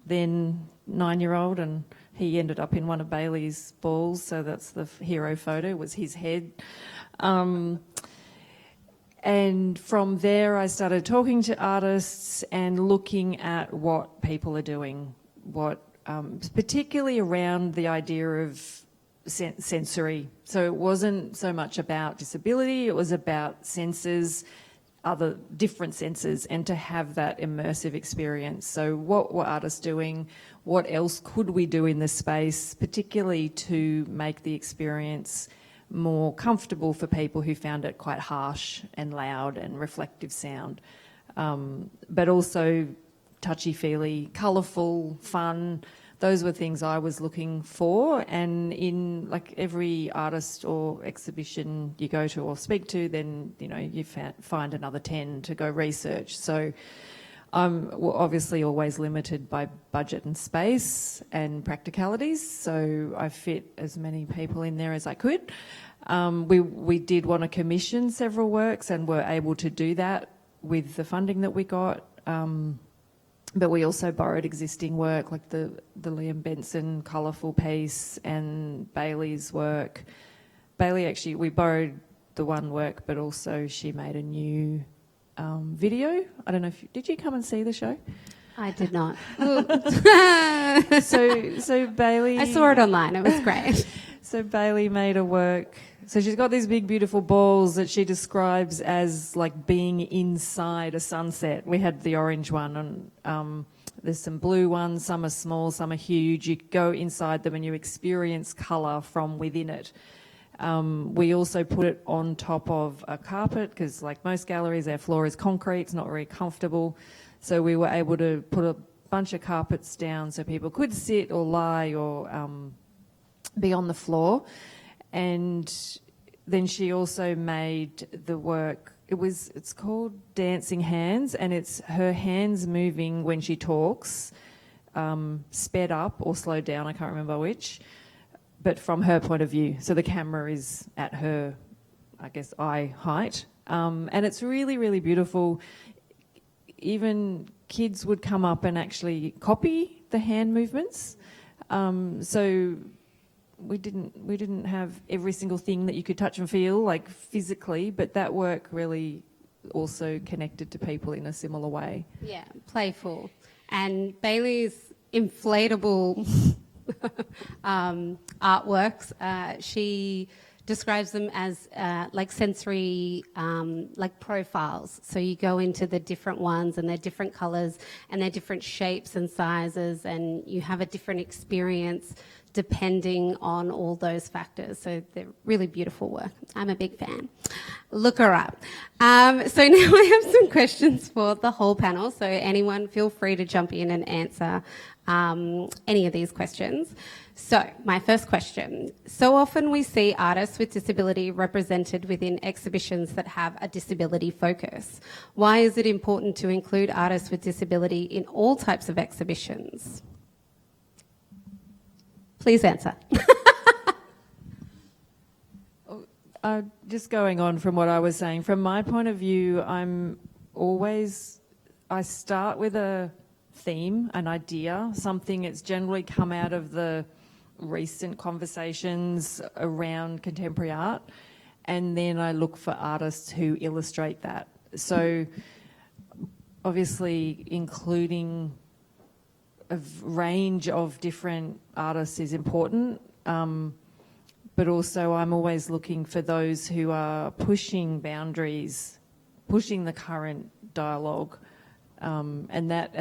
then 9-year-old, and he ended up in one of Bailey's balls, so that's the hero photo, was his head. And from there I started talking to artists and looking at what people are doing, particularly around the idea of sensory. So it wasn't so much about disability, it was about senses, other different senses, and to have that immersive experience. So what were artists doing? What else could we do in this space, particularly to make the experience more comfortable for people who found it quite harsh and loud and reflective sound, but also touchy-feely, colourful, fun, those were things I was looking for. And in like every artist or exhibition you go to or speak to, then, you know, you find another 10 to go research. So I'm obviously always limited by budget and space and practicalities. So I fit as many people in there as I could. We did want to commission several works and were able to do that with the funding that we got. But we also borrowed existing work, like the Liam Benson colourful piece and Bailey's work. Bailey, actually, we borrowed the one work, but also she made a new video. I don't know if did you come and see the show? I did not. So Bailey, I saw it online. It was great. So Bailey made a work. So she's got these big, beautiful balls that she describes as like being inside a sunset. We had the orange one, and there's some blue ones. Some are small, some are huge. You go inside them and you experience colour from within it. We also put it on top of a carpet because, like most galleries, our floor is concrete. It's not very comfortable. So we were able to put a bunch of carpets down so people could sit or lie or be on the floor. And then she also made the work. It's called Dancing Hands, and it's her hands moving when she talks, sped up or slowed down. I can't remember which, but from her point of view. So the camera is at her, I guess, eye height, and it's really, really beautiful. Even kids would come up and actually copy the hand movements. So we didn't have every single thing that you could touch and feel, like physically, but that work really also connected to people in a similar way. Yeah, playful. And Bailey's inflatable artworks, she describes them as like sensory like profiles. So you go into the different ones and they're different colours and they're different shapes and sizes, and you have a different experience depending on all those factors. So they're really beautiful work. I'm a big fan. Look her up. So now I have some questions for the whole panel. So anyone feel free to jump in and answer any of these questions. So my first question. So often we see artists with disability represented within exhibitions that have a disability focus. Why is it important to include artists with disability in all types of exhibitions? Please answer. Just going on from what I was saying, from my point of view, I start with a theme, an idea, something that's generally come out of the recent conversations around contemporary art, and then I look for artists who illustrate that. So obviously including a range of different artists is important, but also I'm always looking for those who are pushing boundaries, pushing the current dialogue, and that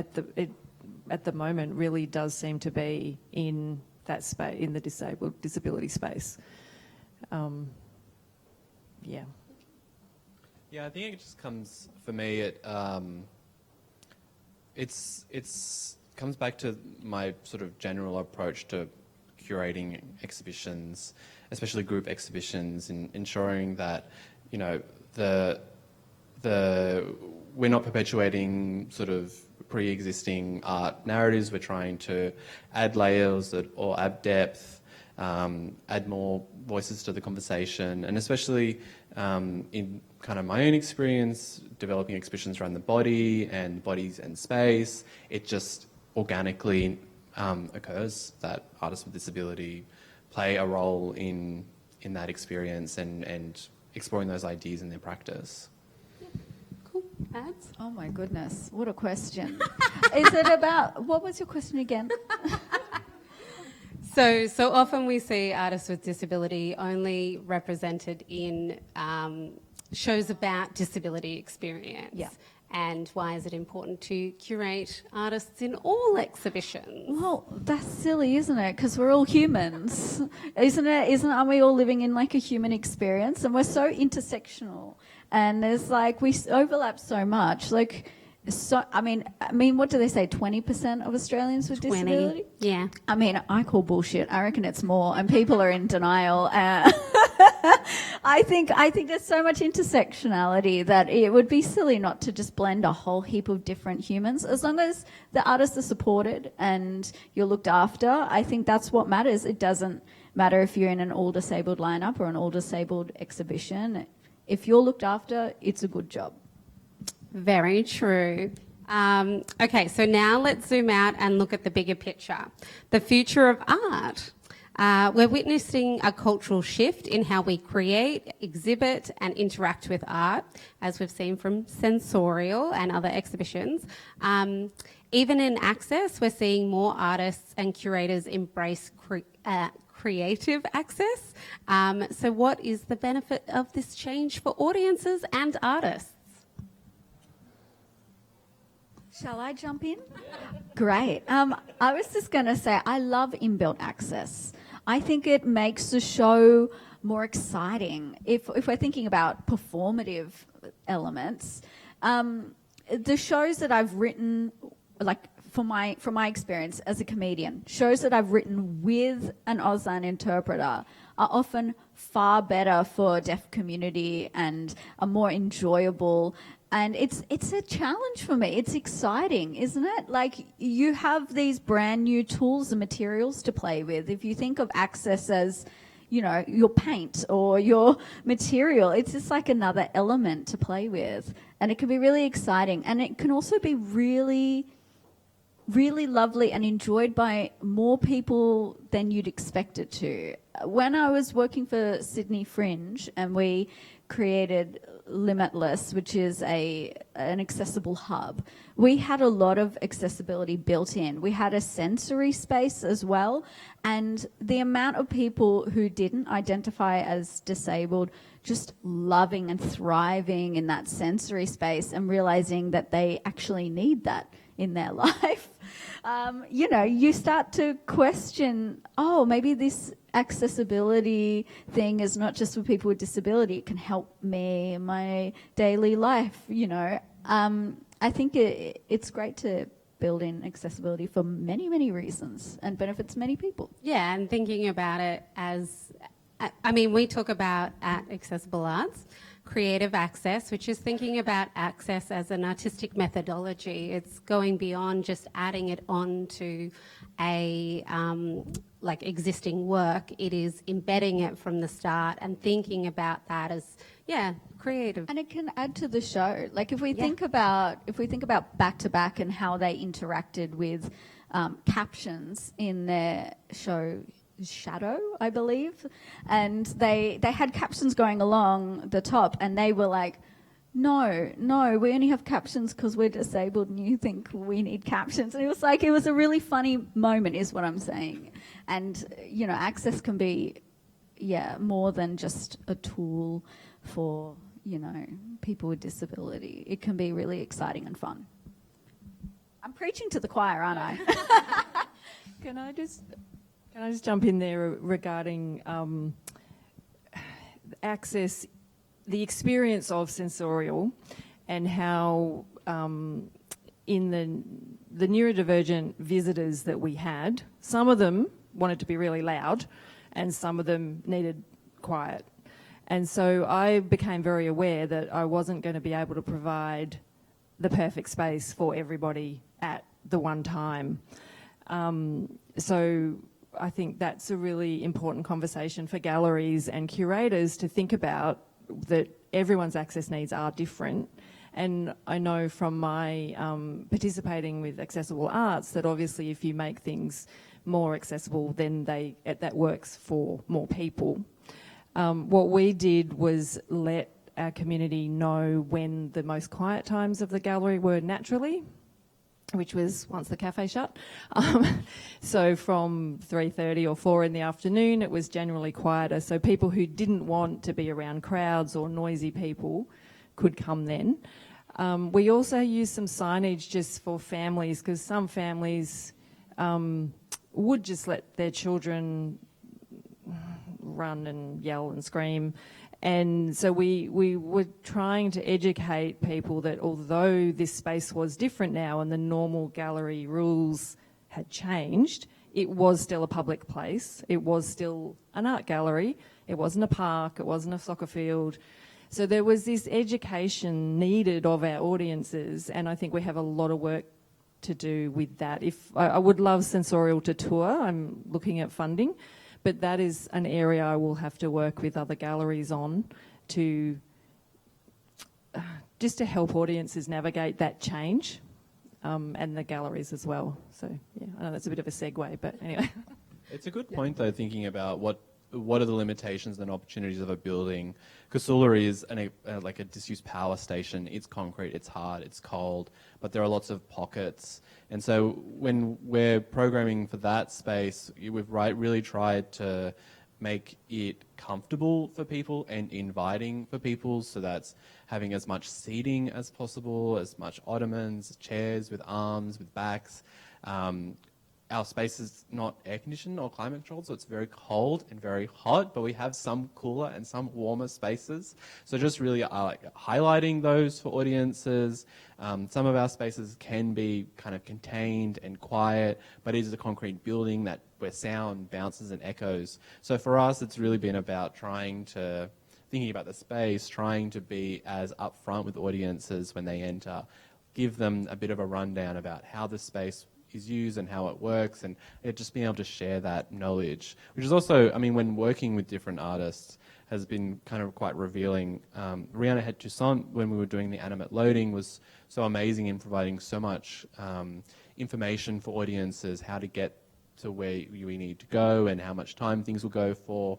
at the moment really does seem to be in that space, in the disability space. Yeah. Yeah, I think it just comes, for me, it's comes back to my sort of general approach to curating exhibitions, especially group exhibitions, and ensuring that, you know, we're not perpetuating sort of pre-existing art narratives. We're trying to add layers or add depth, add more voices to the conversation, and especially in kind of my own experience developing exhibitions around the body and bodies and space, it just organically occurs that artists with disability play a role in that experience and exploring those ideas in their practice. Cool. Ads? Oh my goodness, what a question. Is it about, what was your question again? So often we see artists with disability only represented in shows about disability experience. Yeah. And why is it important to curate artists in all exhibitions? Well, that's silly, isn't it? Because we're all humans, isn't it? Aren't we all living in like a human experience? And we're so intersectional, and there's like we overlap so much. Like So, I mean, what do they say? 20% of Australians with 20. disability? Yeah. I mean, I call bullshit. I reckon it's more, and people are in denial. I think there's so much intersectionality that it would be silly not to just blend a whole heap of different humans. As long as the artists are supported and you're looked after, I think that's what matters. It doesn't matter if you're in an all-disabled lineup or an all-disabled exhibition. If you're looked after, it's a good job. Very true. Okay, so now let's zoom out and look at the bigger picture. The future of art. We're witnessing a cultural shift in how we create, exhibit and interact with art, as we've seen from Sensorial and other exhibitions. Even in access, we're seeing more artists and curators embrace creative access. So what is the benefit of this change for audiences and artists? Shall I jump in? Great. I was just going to say, I love inbuilt access. I think it makes the show more exciting. If we're thinking about performative elements, the shows that I've written, like from my experience as a comedian, shows that I've written with an Auslan interpreter are often far better for deaf community and are more enjoyable. And it's a challenge for me. It's exciting, isn't it? Like, you have these brand new tools and materials to play with. If you think of access as, you know, your paint or your material, it's just like another element to play with. And it can be really exciting. And it can also be really, really lovely and enjoyed by more people than you'd expect it to. When I was working for Sydney Fringe and we created Limitless, which is an accessible hub, we had a lot of accessibility built in. We had a sensory space as well, and the amount of people who didn't identify as disabled just loving and thriving in that sensory space and realizing that they actually need that in their life. You know, you start to question, oh, maybe this accessibility thing is not just for people with disability. It can help me in my daily life, you know. I think it's great to build in accessibility for many, many reasons and benefits many people. Yeah, and thinking about it as, I mean, we talk about at Accessible Arts, creative access, which is thinking about access as an artistic methodology. It's going beyond just adding it on to a like existing work. It is embedding it from the start and thinking about that as, yeah, creative. And it can add to the show. Like if we think about Back to Back and how they interacted with captions in their show Shadow, I believe, and they had captions going along the top, and they were like, no, we only have captions because we're disabled and you think we need captions. And it was a really funny moment is what I'm saying. And, you know, access can be, more than just a tool for, you know, people with disability. It can be really exciting and fun. I'm preaching to the choir, aren't I? Can I just jump in there regarding access, the experience of Sensorial, and how in the neurodivergent visitors that we had, some of them wanted to be really loud and some of them needed quiet. And so I became very aware that I wasn't going to be able to provide the perfect space for everybody at the one time. So I think that's a really important conversation for galleries and curators to think about, that everyone's access needs are different. And I know from my participating with Accessible Arts that obviously if you make things more accessible, then that works for more people. What we did was let our community know when the most quiet times of the gallery were naturally, which was once the cafe shut. So from 3:30 or 4 in the afternoon, it was generally quieter. So people who didn't want to be around crowds or noisy people could come then. We also used some signage just for families, because some families would just let their children run and yell and scream. And so we were trying to educate people that although this space was different now and the normal gallery rules had changed, it was still a public place. It was still an art gallery. It wasn't a park. It wasn't a soccer field. So there was this education needed of our audiences, and I think we have a lot of work to do with that. If I would love Sensorial to tour. I'm looking at funding. But that is an area I will have to work with other galleries on to just to help audiences navigate that change, and the galleries as well. So, yeah, I know that's a bit of a segue, but anyway. It's a good point, though, thinking about what are the limitations and opportunities of a building. Casula is like a disused power station. It's concrete, it's hard, it's cold, but there are lots of pockets. And so when we're programming for that space, we've really tried to make it comfortable for people and inviting for people. So that's having as much seating as possible, as much ottomans, chairs with arms, with backs. Our space is not air conditioned or climate controlled, so it's very cold and very hot, but we have some cooler and some warmer spaces. So just really like highlighting those for audiences. Some of our spaces can be kind of contained and quiet, but it is a concrete building where sound bounces and echoes. So for us, it's really been about thinking about the space, trying to be as upfront with audiences when they enter, give them a bit of a rundown about how the space is used and how it works, and just being able to share that knowledge, which is also, I mean, when working with different artists, has been kind of quite revealing. Rihanna Toussaint, when we were doing the animate loading, was so amazing in providing so much information for audiences, how to get to where we need to go and how much time things will go for.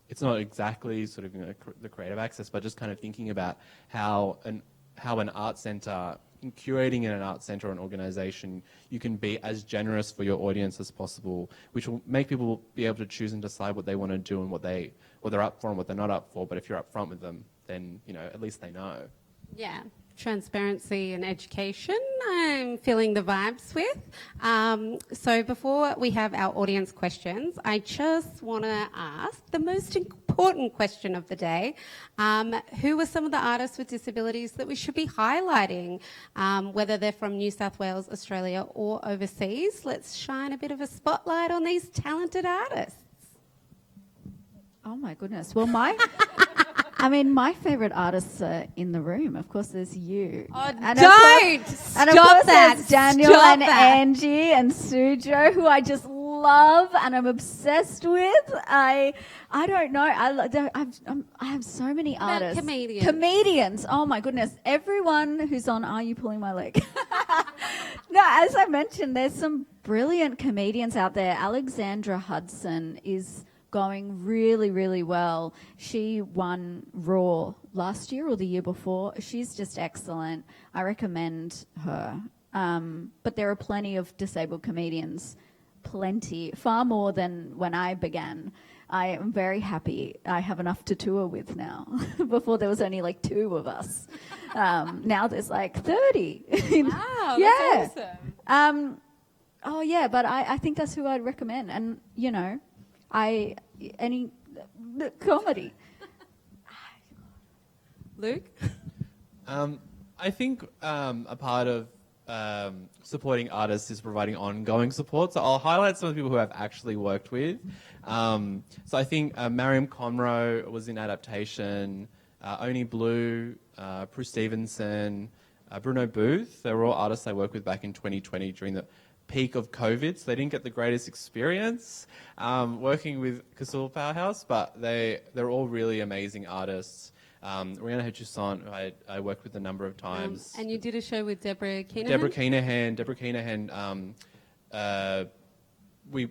It's not exactly sort of the creative access, but just kind of thinking about how an art centre, in curating in an art centre or an organisation, you can be as generous for your audience as possible, which will make people be able to choose and decide what they want to do and what they're up for and what they're not up for. But if you're up front with them, then at least they know. Yeah, transparency and education, I'm feeling the vibes with. So before we have our audience questions, I just want to ask the most important question of the day. Who are some of the artists with disabilities that we should be highlighting, whether they're from New South Wales, Australia or overseas? Let's shine a bit of a spotlight on these talented artists. Oh my goodness. Well, my favourite artists are in the room. Of course, there's you. Oh, and don't! Of course, there's Daniel Stop and that. Angie and Sujo, who I just love and I'm obsessed with. I don't know. I have so many What about artists. comedians? Comedians. Oh my goodness. Everyone who's on Are You Pulling My Leg? No, as I mentioned, there's some brilliant comedians out there. Alexandra Hudson is going really, really well. She won Raw last year or the year before. She's just excellent. I recommend her. But there are plenty of disabled comedians, far more than when I began. I am very happy. I have enough to tour with now. Before there was only like 2 of us. Now there's like 30. Wow, Yeah. that's awesome. Oh yeah, but I think that's who I'd recommend. And any comedy. Luke? I think a part of supporting artists is providing ongoing support. So I'll highlight some of the people who I've actually worked with. So I think Mariam Conroe was in adaptation, Oni Blue, Prue Stevenson, Bruno Booth. They were all artists I worked with back in 2020 during the peak of COVID, so they didn't get the greatest experience working with Casula Powerhouse, but they're all really amazing artists. Rihanna Toussaint, I worked with a number of times. And you did a show with Deborah Keenahan? Deborah Keenahan. We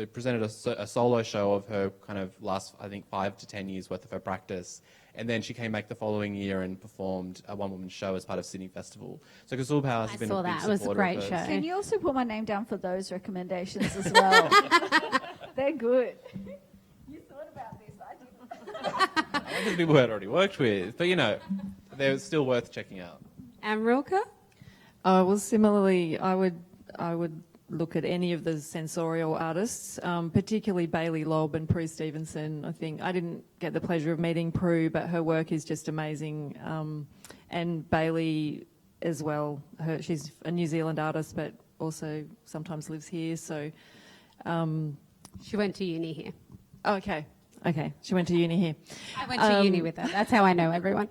presented a solo show of her kind of last, I think, 5 to 10 years worth of her practice. And then she came back the following year and performed a one-woman show as part of Sydney Festival. So Casula Powerhouse has been a big supporter. It was a great of show. Can you also put my name down for those recommendations as well? They're good. You thought about this, I didn't. I think people who I'd already worked with, but they're still worth checking out. And Rilke? Well, similarly, I would look at any of the sensorial artists, particularly Bailey Lobb and Prue Stevenson. I think I didn't get the pleasure of meeting Prue, but her work is just amazing. And Bailey as well. She's a New Zealand artist, but also sometimes lives here. So She went to uni here. oh, okay. She went to uni here. I went to uni with her. That's how I know everyone.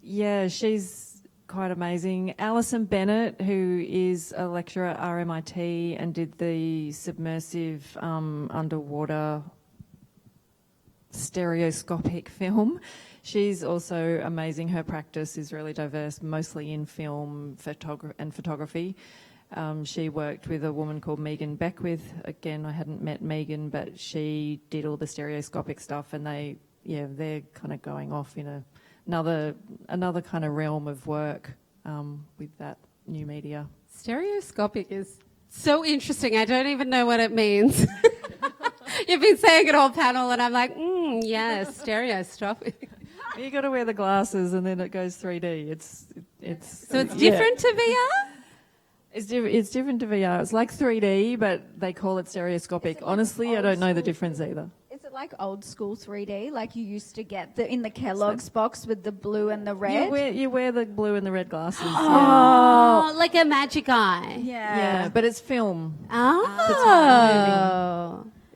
Yeah, she's quite amazing. Alison Bennett, who is a lecturer at RMIT and did the submersive underwater stereoscopic film. She's also amazing. Her practice is really diverse, mostly in film and photography. She worked with a woman called Megan Beckwith. Again, I hadn't met Megan, but she did all the stereoscopic stuff, and they're kind of going off in another kind of realm of work with that new media. Stereoscopic is so interesting. I don't even know what it means. You've been saying it all panel, and I'm like, yes, stereoscopic. You got to wear the glasses, and then it goes 3D. So it's different to VR? It's different to VR. It's like 3D, but they call it stereoscopic. Honestly, I don't know the difference either. Is it like old school 3D, like you used to get in the Kellogg's box with the blue and the red? You wear the blue and the red glasses. Oh, like a magic eye. Yeah, but it's film. Oh,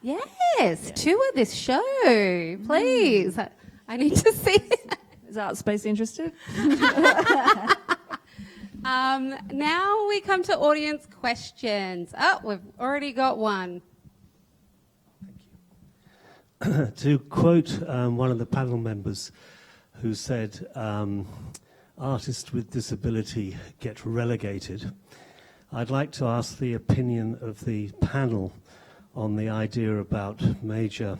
yes. Tour this show, please. I need to see it. Is Art Space interested? Now we come to audience questions. Oh, we've already got one. To quote one of the panel members who said, artists with disability get relegated, I'd like to ask the opinion of the panel on the idea about major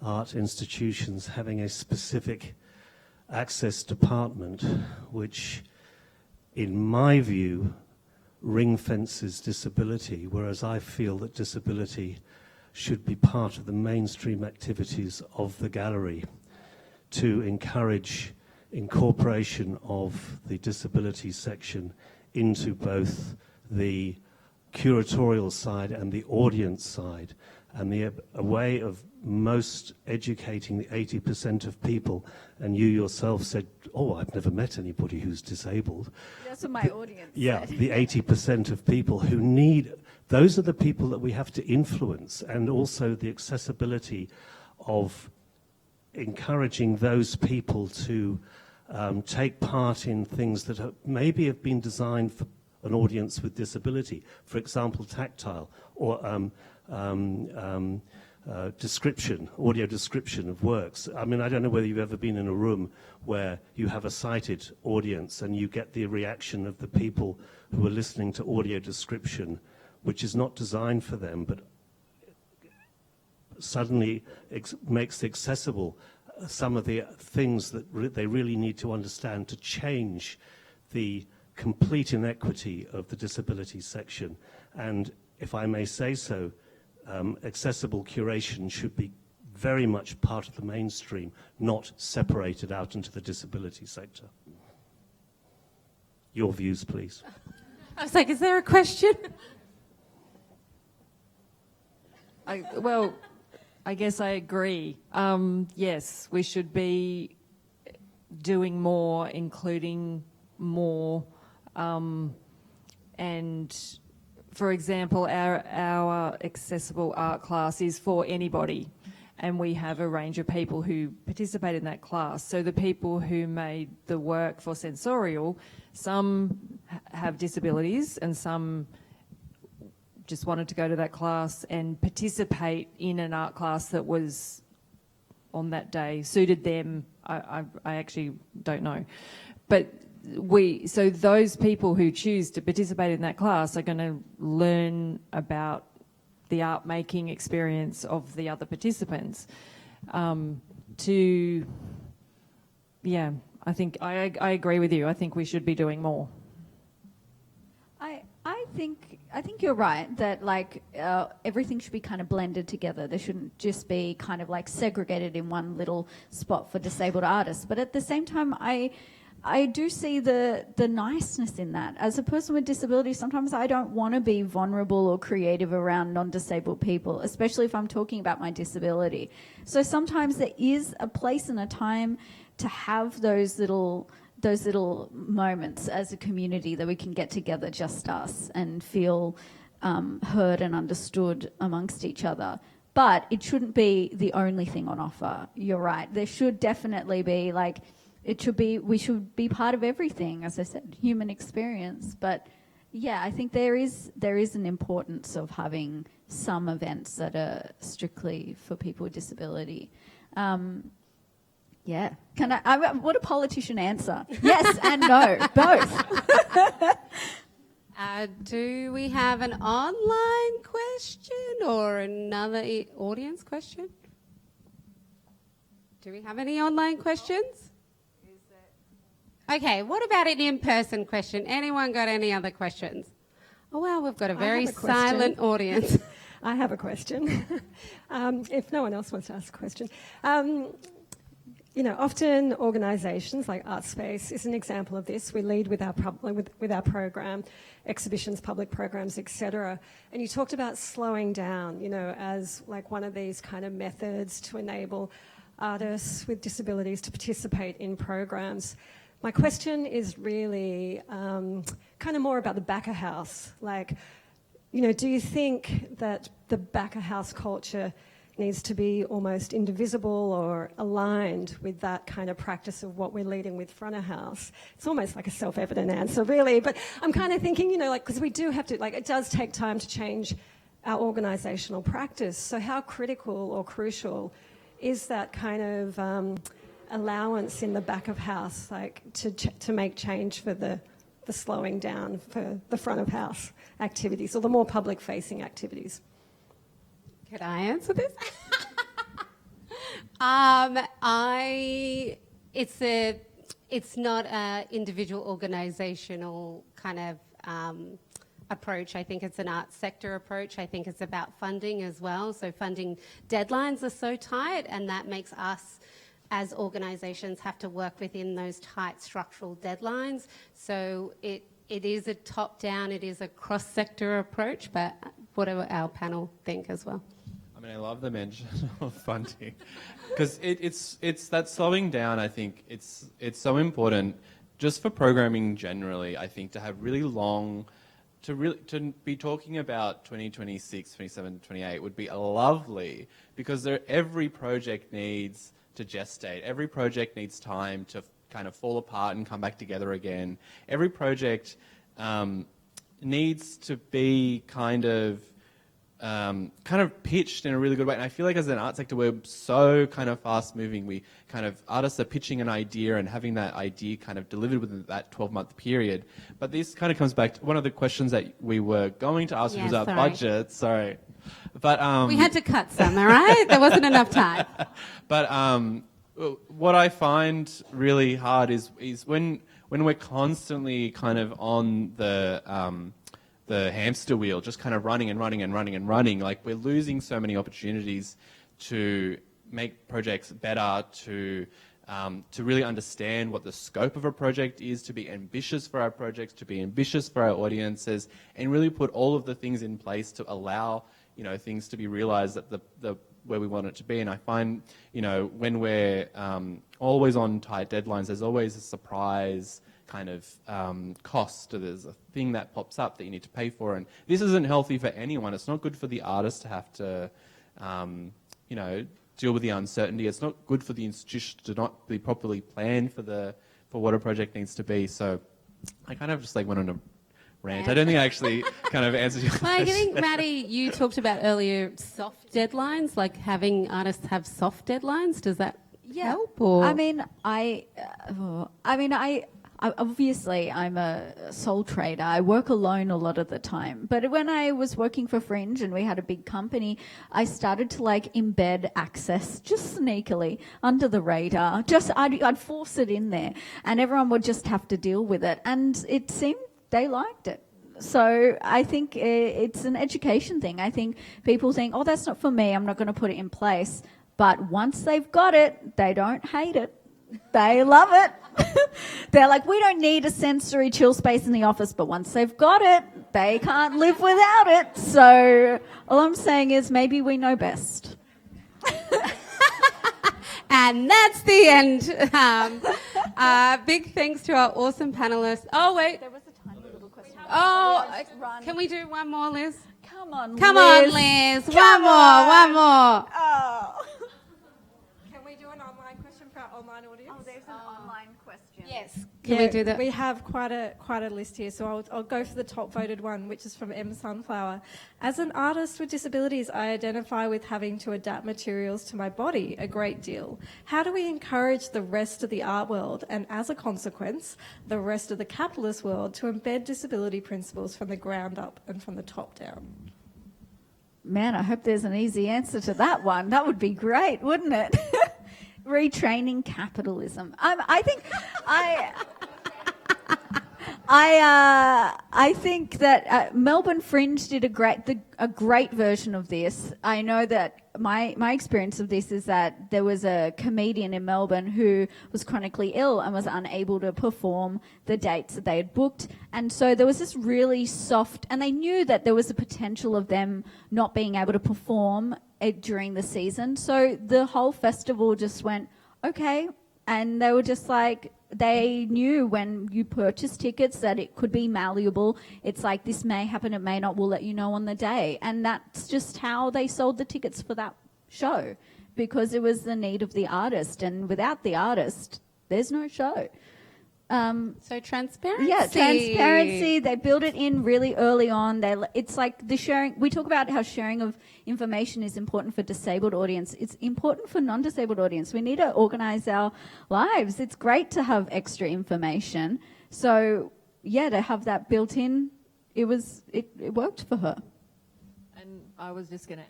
art institutions having a specific access department which, in my view, ring fences disability, whereas I feel that disability should be part of the mainstream activities of the gallery to encourage incorporation of the disability section into both the curatorial side and the audience side, and a way of most educating the 80% of people, and you yourself said, oh, I've never met anybody who's disabled. That's what my audience Yeah, said. the 80% of people who need, those are the people that we have to influence, and also the accessibility of encouraging those people to take part in things that maybe have been designed for an audience with disability. For example, tactile or description, audio description of works. I mean, I don't know whether you've ever been in a room where you have a sighted audience and you get the reaction of the people who are listening to audio description, which is not designed for them, but suddenly makes accessible some of the things that they really need to understand to change the complete inequity of the disability section. And if I may say so, accessible curation should be very much part of the mainstream, not separated out into the disability sector. Your views, please. I was like, is there a question? I guess I agree. Yes, we should be doing more, including more. And for example, our accessible art class is for anybody, and we have a range of people who participate in that class. So the people who made the work for sensorial, some have disabilities and some just wanted to go to that class and participate in an art class that was on that day, suited them. I actually don't know. But so those people who choose to participate in that class are going to learn about the art making experience of the other participants. I think I agree with you. I think we should be doing more. I think you're right that everything should be kind of blended together. There shouldn't just be kind of like segregated in one little spot for disabled artists. But at the same time, I I do see the niceness in that. As a person with disability, sometimes I don't want to be vulnerable or creative around non-disabled people, especially if I'm talking about my disability. So sometimes there is a place and a time to have those little moments as a community that we can get together, just us, and feel heard and understood amongst each other. But it shouldn't be the only thing on offer. You're right. There should definitely be, like, we should be part of everything, as I said, human experience. But yeah, I think there is an importance of having some events that are strictly for people with disability. Yeah. What a politician answer. Yes and no, both. Do we have an online question or another audience question? Do we have any online questions? Okay, what about an in-person question? Anyone got any other questions? Oh, wow, we've got a very silent audience. I have a question. If no one else wants to ask a question. Often organisations like ArtSpace is an example of this. We lead with our program, exhibitions, public programs, etc. And you talked about slowing down, as like one of these kind of methods to enable artists with disabilities to participate in programs. My question is really kind of more about the back of house. Like, do you think that the back of house culture needs to be almost indivisible or aligned with that kind of practice of what we're leading with front of house? It's almost like a self-evident answer, really, but I'm kind of thinking, because we do have to, it does take time to change our organisational practice. So how critical or crucial is that kind of allowance in the back of house, to make change for the slowing down for the front of house activities or the more public-facing activities? Could I answer this? It's not an individual organisational kind of approach. I think it's an arts sector approach. I think it's about funding as well. So funding deadlines are so tight, and that makes us as organisations have to work within those tight structural deadlines. So it is a top-down, it is a cross-sector approach, but what do our panel think as well? I mean, I love the mention of funding because it's that slowing down. I think it's so important just for programming generally. I think to have really long, to be talking about 2026, 27, 28 would be lovely because every project needs to gestate. Every project needs time to kind of fall apart and come back together again. Every project needs to be kind of pitched in a really good way. And I feel like as an art sector, we're so kind of fast moving. Artists are pitching an idea and having that idea kind of delivered within that 12-month period. But this kind of comes back to one of the questions that we were going to ask, which was our budget. Sorry. But we had to cut some, all right? There wasn't enough time. But what I find really hard is when we're constantly kind of on the hamster wheel, just kind of running and running and running and running. Like, we're losing so many opportunities to make projects better, to really understand what the scope of a project is, to be ambitious for our projects, to be ambitious for our audiences, and really put all of the things in place to allow things to be realised at the where we want it to be. And I find when we're always on tight deadlines, there's always a surprise kind of cost. There's a thing that pops up that you need to pay for, and this isn't healthy for anyone. It's not good for the artist to have to deal with the uncertainty. It's not good for the institution to not be properly planned for what a project needs to be. So I kind of just went on a rant. I don't think I actually kind of answered your question. I think, Maddie, you talked about earlier soft deadlines, like having artists have soft deadlines. Does that help? Or? Obviously, I'm a sole trader. I work alone a lot of the time. But when I was working for Fringe and we had a big company, I started to embed access just sneakily under the radar. I'd force it in there, and everyone would just have to deal with it. And it seemed they liked it. So I think it's an education thing. I think people think, that's not for me, I'm not going to put it in place. But once they've got it, they don't hate it. They love it. They're like, we don't need a sensory chill space in the office, but once they've got it, they can't live without it. So all I'm saying is maybe we know best. And that's the end. Big thanks to our awesome panelists. Oh, wait. There was a tiny little question. Can we do one more, Liz? Come on, Liz. Come on, Liz. One more. Oh. Can we do an online question for our online audience? Oh, there's an online question. Yes. Can we do that? We have quite a list here, so I'll go for the top voted one, which is from M Sunflower. As an artist with disabilities, I identify with having to adapt materials to my body a great deal. How do we encourage the rest of the art world, and as a consequence, the rest of the capitalist world, to embed disability principles from the ground up and from the top down? Man, I hope there's an easy answer to that one. That would be great, wouldn't it? Retraining capitalism. I think that Melbourne Fringe did a great version of this. I know that my experience of this is that there was a comedian in Melbourne who was chronically ill and was unable to perform the dates that they had booked. And so there was this really soft, and they knew that there was a potential of them not being able to perform during the season. So the whole festival just went, okay. And they were just like, they knew when you purchase tickets that it could be malleable. It's like, this may happen, it may not, we'll let you know on the day. And that's just how they sold the tickets for that show, because it was the need of the artist. And without the artist, there's no show. So transparency. Yeah, transparency. They build it in really early on. It's like the sharing. We talk about how sharing of information is important for disabled audience. It's important for non-disabled audience. We need to organise our lives. It's great to have extra information. So yeah, to have that built in, it worked for her. And I was just going to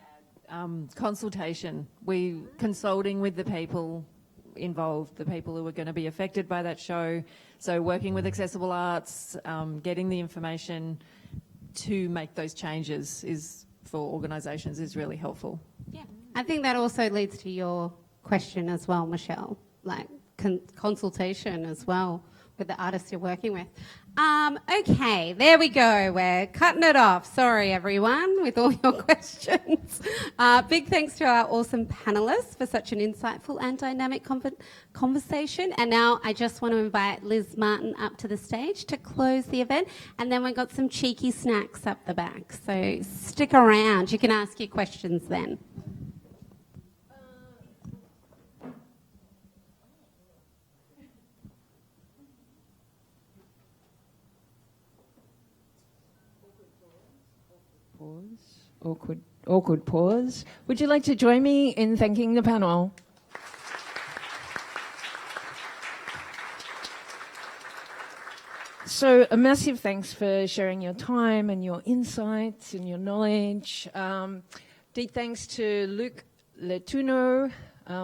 add consultation. We consulting with the people involved, the people who are going to be affected by that show. So working with Accessible Arts, getting the information to make those changes is, for organisations, is really helpful. Yeah, I think that also leads to your question as well, Michelle, like consultation as well with the artists you're working with. Okay, there we go. We're cutting it off. Sorry, everyone, with all your questions. Big thanks to our awesome panellists for such an insightful and dynamic conversation. And now I just want to invite Liz Martin up to the stage to close the event. And then we've got some cheeky snacks up the back. So stick around. You can ask your questions then. Awkward pause. Would you like to join me in thanking the panel? So a massive thanks for sharing your time and your insights and your knowledge. Deep thanks to Luke Letuno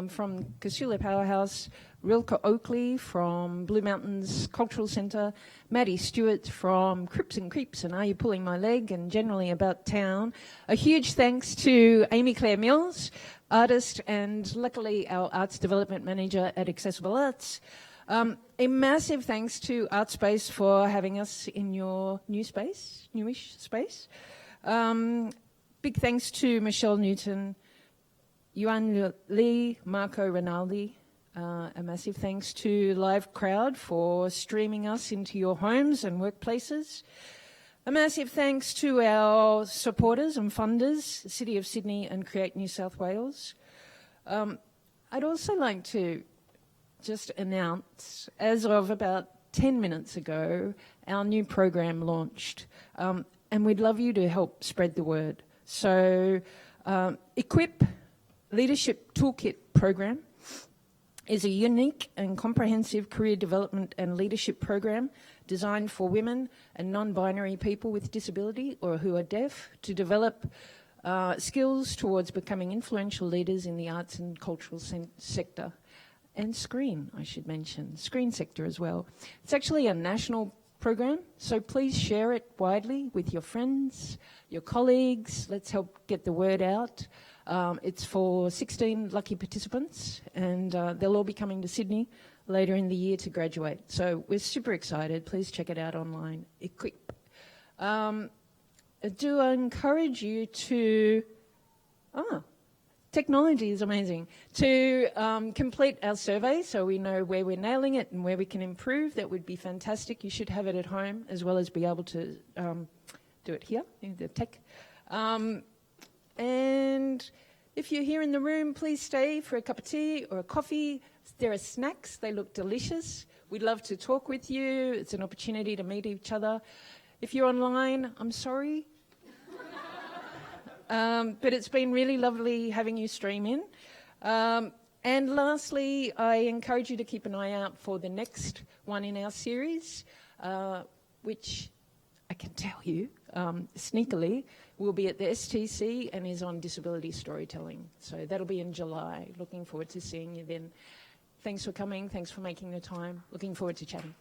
from Casula Powerhouse, Rilke Oakley from Blue Mountains Cultural Centre, Maddie Stewart from Crips and Creeps and Are You Pulling My Leg, and generally about town. A huge thanks to Amy Claire Mills, artist and luckily our Arts Development Manager at Accessible Arts. A massive thanks to ArtSpace for having us in your newish space. Big thanks to Michelle Newton, Yuan Lee, Marco Rinaldi. A massive thanks to Live Crowd for streaming us into your homes and workplaces. A massive thanks to our supporters and funders, the City of Sydney and Create New South Wales. I'd also like to just announce, as of about 10 minutes ago, our new program launched. And we'd love you to help spread the word. So Equip Leadership Toolkit program is a unique and comprehensive career development and leadership program designed for women and non-binary people with disability or who are deaf to develop skills towards becoming influential leaders in the arts and cultural sector. And screen, I should mention, screen sector as well. It's actually a national program, so please share it widely with your friends, your colleagues. Let's help get the word out. It's for 16 lucky participants, and they'll all be coming to Sydney later in the year to graduate. So we're super excited. Please check it out online. Equip. I do encourage you to... technology is amazing. To complete our survey so we know where we're nailing it and where we can improve. That would be fantastic. You should have it at home as well as be able to do it here in the tech. And if you're here in the room, please stay for a cup of tea or a coffee. There are snacks. They look delicious. We'd love to talk with you. It's an opportunity to meet each other. If you're online, I'm sorry. But it's been really lovely having you stream in. And lastly, I encourage you to keep an eye out for the next one in our series, which I can tell you, sneakily, will be at the STC and is on disability storytelling. So that'll be in July. Looking forward to seeing you then. Thanks for coming. Thanks for making the time. Looking forward to chatting.